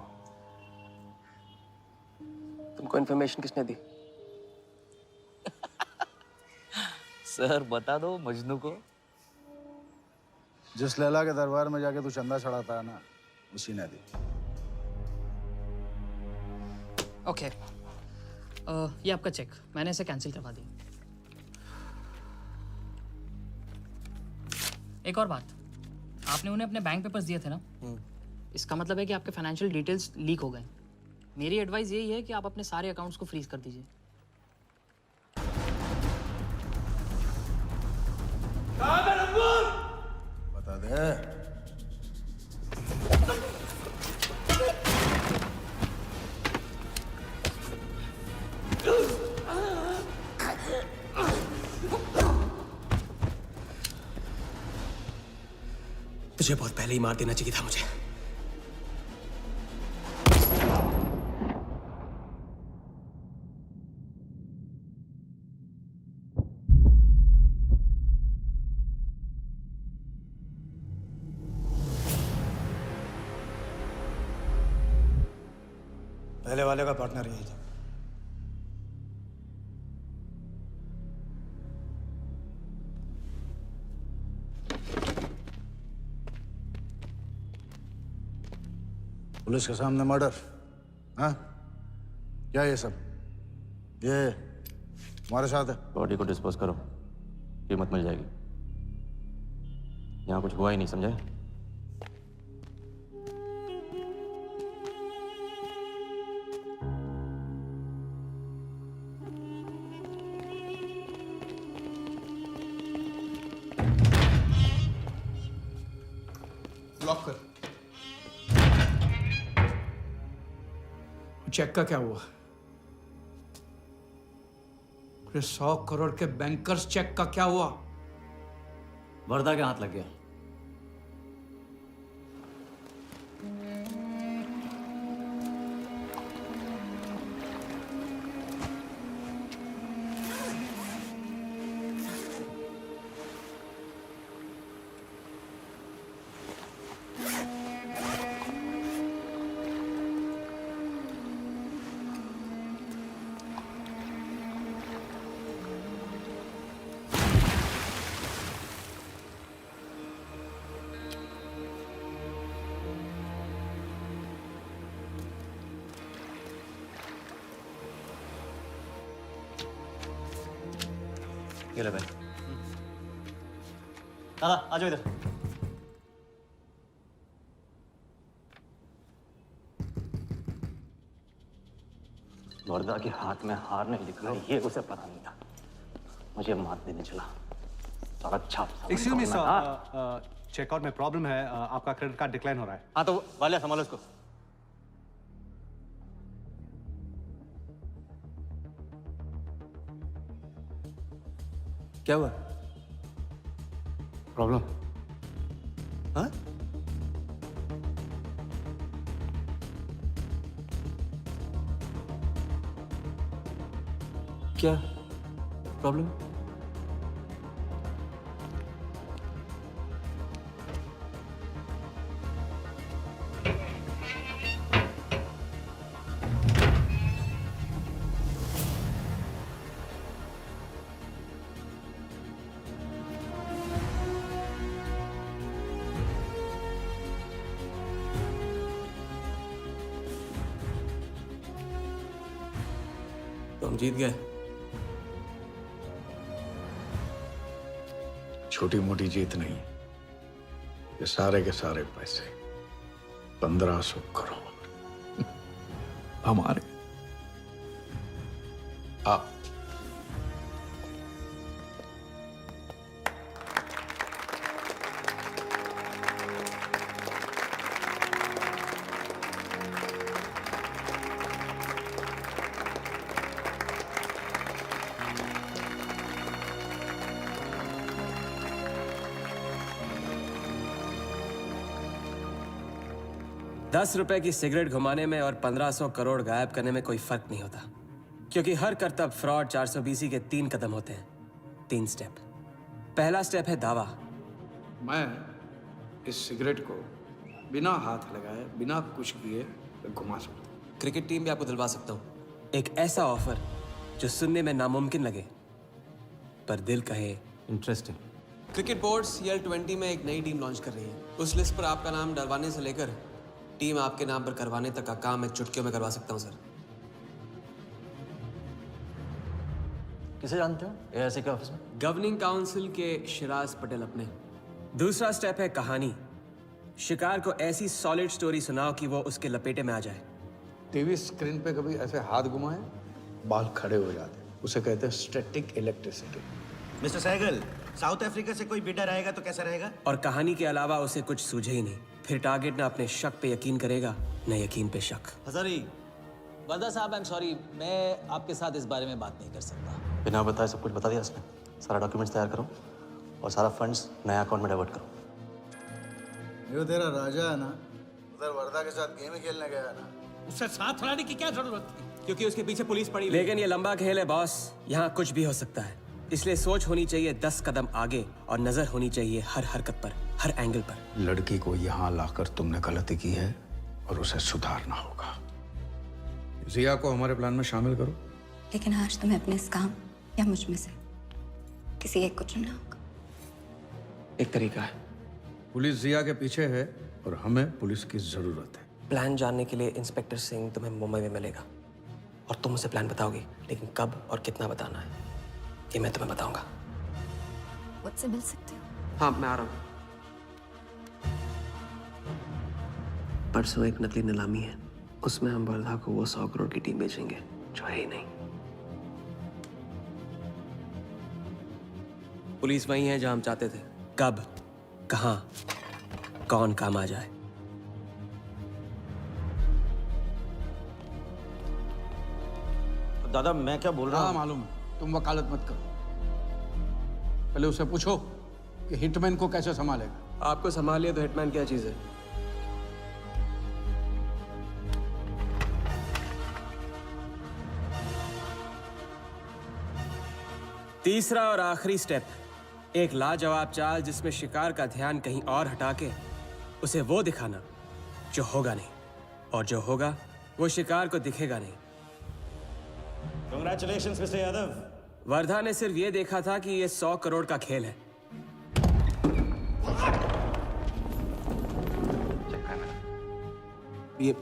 तुमको इन्फॉर्मेशन किसने दी?
सर बता दो मजनू को।
जिस लैला के दरबार में जाके तू चंदा चढ़ाता है ना, उसी ने दी।
ओके, ये आपका चेक, मैंने इसे कैंसिल करवा दिया। एक और बात, आपने उन्हें अपने बैंक पेपर्स दिए थे ना? इसका मतलब है कि आपके फाइनेंशियल डिटेल्स लीक हो गए। मेरी एडवाइस यही है कि आप अपने सारे अकाउंट्स को फ्रीज कर दीजिए।
बता दे।
तुझे बहुत पहले ही मार देना चाहिए था मुझे।
पहले वाले का पार्टनर यही था।
पुलिस के सामने मर्डर? हाँ क्या ये सब? ये हमारे साथ है।
बॉडी को डिस्पोज करो, कीमत मिल जाएगी। यहाँ कुछ हुआ ही नहीं, समझे?
लॉक कर। चेक का क्या हुआ? 100 करोड़ के बैंकर्स चेक का क्या हुआ?
वर्धा के हाथ लग गया।
ये ले भाई। दादा आ जाओ इधर। वर्दा के हाथ में हार नहीं लिखा है, ये उसे पता नहीं था। मुझे मात देने चला। साला छाप।
एक्सक्यूज मी सर, चेकआउट में प्रॉब्लम है, आपका क्रेडिट कार्ड डिक्लाइन हो रहा है।
हाँ तो वाले संभालो इसको।
क्या हुआ?
प्रॉब्लम?
हाँ? क्या प्रॉब्लम? तुम जीत गए।
छोटी मोटी जीत नहीं, ये सारे के सारे पैसे 1500 करोड़ हमारे। आप
₹10 की सिगरेट घुमाने में और 1500 करोड़ गायब करने में कोई फर्क नहीं होता, क्योंकि हर करतब फ्रॉड 420 के 3 कदम होते हैं, 3 स्टेप। पहला स्टेप है दावा।
मैं इस सिगरेट को बिना हाथ लगाए, बिना कुछ किए घुमा सकता हूँ।
क्रिकेट टीम भी आपको दिलवा सकता हूँ, एक ऐसा ऑफर जो सुनने में नामुमकिन लगे पर दिल कहे
इंटरेस्टिंग।
क्रिकेट बोर्ड CL20 में एक नई टीम लॉन्च कर रही है। उस लिस्ट पर आपका नाम डलवाने से लेकर टीम आपके नाम पर करवाने तक का काम मैं चुटकियों में करवा सकता हूं सर।
किसे जानते हो AIC के ऑफिस में?
गवर्निंग काउंसिल के शिराज पटेल अपने। दूसरा स्टेप है कहानी। शिकार को ऐसी सॉलिड स्टोरी सुनाओ कि वो उसके लपेटे में आ जाए।
टीवी स्क्रीन पे कभी ऐसे हाथ घुमाए, बाल खड़े हो जाते, उसे कहते हैं static electricity.
Mister Sehgal, South Africa से कोई बिडर आएगा तो कैसा रहेगा?
और कहानी के अलावा उसे कुछ सूझे ही नहीं, फिर टारगेट ना अपने शक पे यकीन करेगा न यकीन पे शक।
हजारी,
वर्दा साहब, आई एम सॉरी, मैं आपके साथ इस बारे में बात नहीं कर सकता।
बिना बताए सब कुछ बता दिया उसने। सारा डॉक्यूमेंट्स तैयार करो और सारा फंड्स नया अकाउंट में डाइवर्ट करो।
ये तेरा राजा है ना, उधर वर्दा के साथ गेम ही खेलने गया है ना।
उससे साथ लाने की क्या जरूरत थी?
क्योंकि उसके पीछे पुलिस पड़ी। लेकिन ये लंबा खेल है बॉस, यहाँ कुछ भी हो सकता है। इसलिए सोच होनी चाहिए 10 कदम आगे और नजर होनी चाहिए हर हरकत पर, हर एंगल पर।
लड़की को यहाँ लाकर तुमने गलती की है और उसे सुधारना होगा। जिया को हमारे प्लान में शामिल करो।
लेकिन आज तुम्हें अपने इस काम या मुझ में से किसी एक को चुनना होगा।
एक तरीका है।
पुलिस जिया के पीछे है और हमें पुलिस की जरूरत है।
प्लान जानने के लिए इंस्पेक्टर सिंह तुम्हें मुंबई में मिलेगा और तुम उसे प्लान बताओगी, लेकिन कब और कितना बताना है ये मैं तुम्हें बताऊंगा।
मुझसे मिल सकते हो?
हाँ, मैं आ रहा हूँ। परसों एक नकली नीलामी है, उसमें हम वर्धा को वो 100 करोड़ की टीम बेचेंगे जो है ही नहीं। पुलिस वही है जहां हम चाहते थे। कब, कहां, कौन काम आ जाए।
दादा मैं क्या बोल रहा हूँ?
मालूम है, तुम वकालत मत करो। पहले उसे पूछो कि हिटमैन को कैसे संभालेगा।
आपको संभालिए तो हिटमैन क्या चीज है? तीसरा और आखिरी स्टेप, एक लाजवाब चाल जिसमें शिकार का ध्यान कहीं और हटा के उसे वो दिखाना जो होगा नहीं, और जो होगा वो शिकार को दिखेगा नहीं।
Congratulations, mister Yadav.
वर्धा ने सिर्फ ये देखा था कि ये 100 करोड़ का खेल है। ये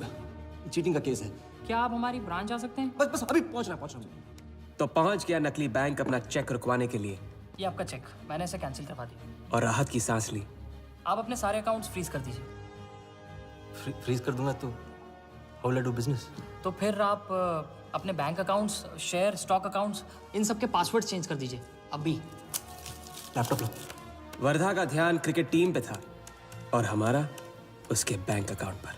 चीटिंग का केस है।
क्या आप हमारी ब्रांच आ सकते हैं?
बस अभी पहुंचना। तो पहुंच गया नकली बैंक अपना चेक रुकवाने के लिए,
ये आपका चेक, मैंने इसे कैंसिल करवा दिया।
और राहत की सांस ली।
आप अपने सारे अकाउंट्स फ्रीज कर दीजिए।
फ्रीज कर दूंगा तो how will I do business?
तो फिर आप अपने bank accounts, share, stock accounts, इन सब के पासवर्ड चेंज कर दीजिए अभी।
लैपटॉप लो।
वर्धा का ध्यान क्रिकेट टीम पे था और हमारा उसके बैंक अकाउंट पर।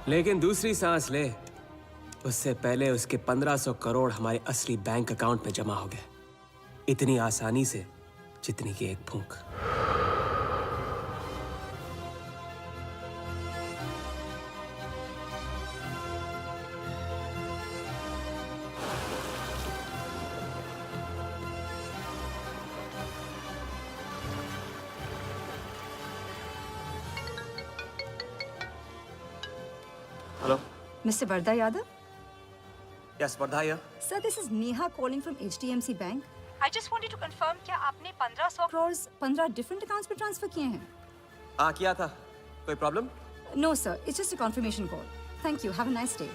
लेकिन दूसरी सांस ले, उससे पहले उसके 1500 करोड़ हमारे असली बैंक अकाउंट में जमा हो गए, इतनी आसानी से जितनी कि एक फूंक। Hello.
Mr. Vardha Yadav?
Yes, Vardha here.
Sir, this is Neha calling from HDMC Bank. I just wanted to confirm क्या आपने 1500 crores 15 different accounts पे ट्रांसफर किए हैं?
हाँ किया था। कोई problem?
No sir, it's just a confirmation call. Thank you. Have a nice day.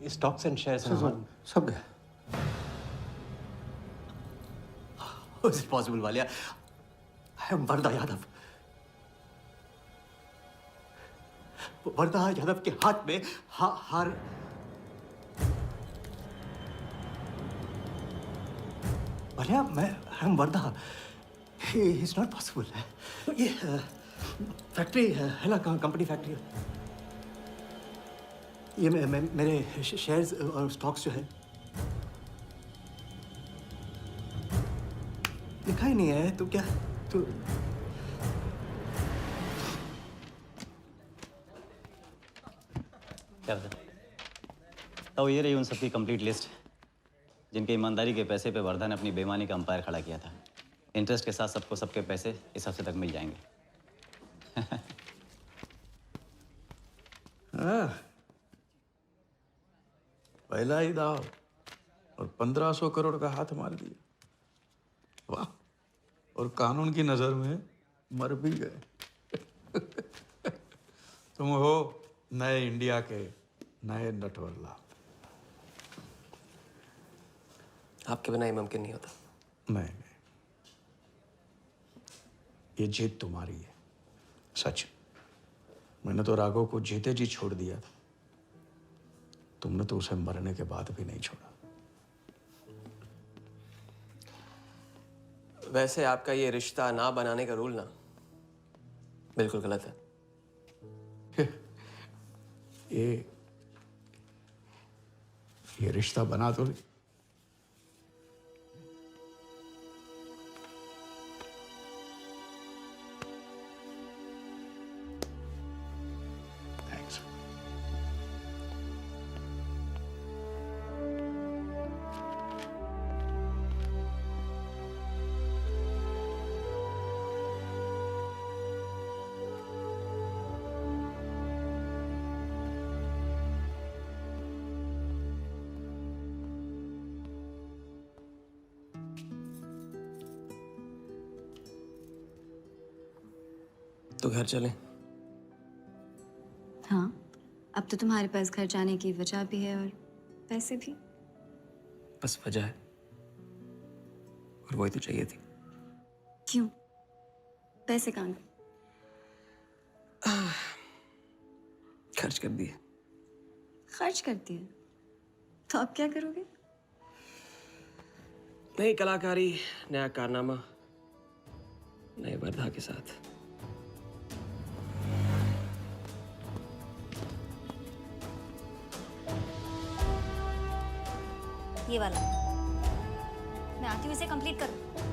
ये स्टॉक्स एंड शेयर्स
सब गए।
How is it possible, Walia? I am Wardha Yadav. Wardha Yadav के हाथ में हार। वालिया, मैं I am Wardha. It's not possible। ये फैक्ट्री है ना, कंपनी फैक्ट्री। ये मेरे शेयर्स और स्टॉक्स जो है लिखा ही नहीं है। तो क्या तू
क्या बता? तो ये रही उन सबकी कंप्लीट लिस्ट जिनके ईमानदारी के पैसे पे वर्धा ने अपनी बेईमानी का अंपायर खड़ा किया था। इंटरेस्ट के साथ सबको सबके पैसे इस हफ्ते तक मिल जाएंगे।
पहला ही दाव और 1500 करोड़ का हाथ मार दिया। वाह! और कानून की नजर में मर भी गए। तुम हो नए इंडिया के नए नटवरलाल।
आपके बिना ये मुमकिन नहीं होता।
नहीं, ये जीत तुम्हारी है, सच। मैंने तो राघव को जीते जी छोड़ दिया था, तुमने तो उसे मरने के बाद भी नहीं छोड़ा।
वैसे आपका ये रिश्ता ना बनाने का रूल ना बिल्कुल गलत है।
ये रिश्ता बना तो नहीं। थैंक्स।
तो घर चलें?
हाँ, अब तो तुम्हारे पास घर जाने की वजह भी है और पैसे भी।
बस वजह है और वही तो चाहिए थी।
क्यों? पैसे कहाँ गए?
खर्च कर दिए।
खर्च कर दिए? तो अब क्या करोगे?
नई कलाकारी, नया कारनामा, नए वर्धा के साथ।
ये वाला मैं आती हूँ, इसे कंप्लीट करो।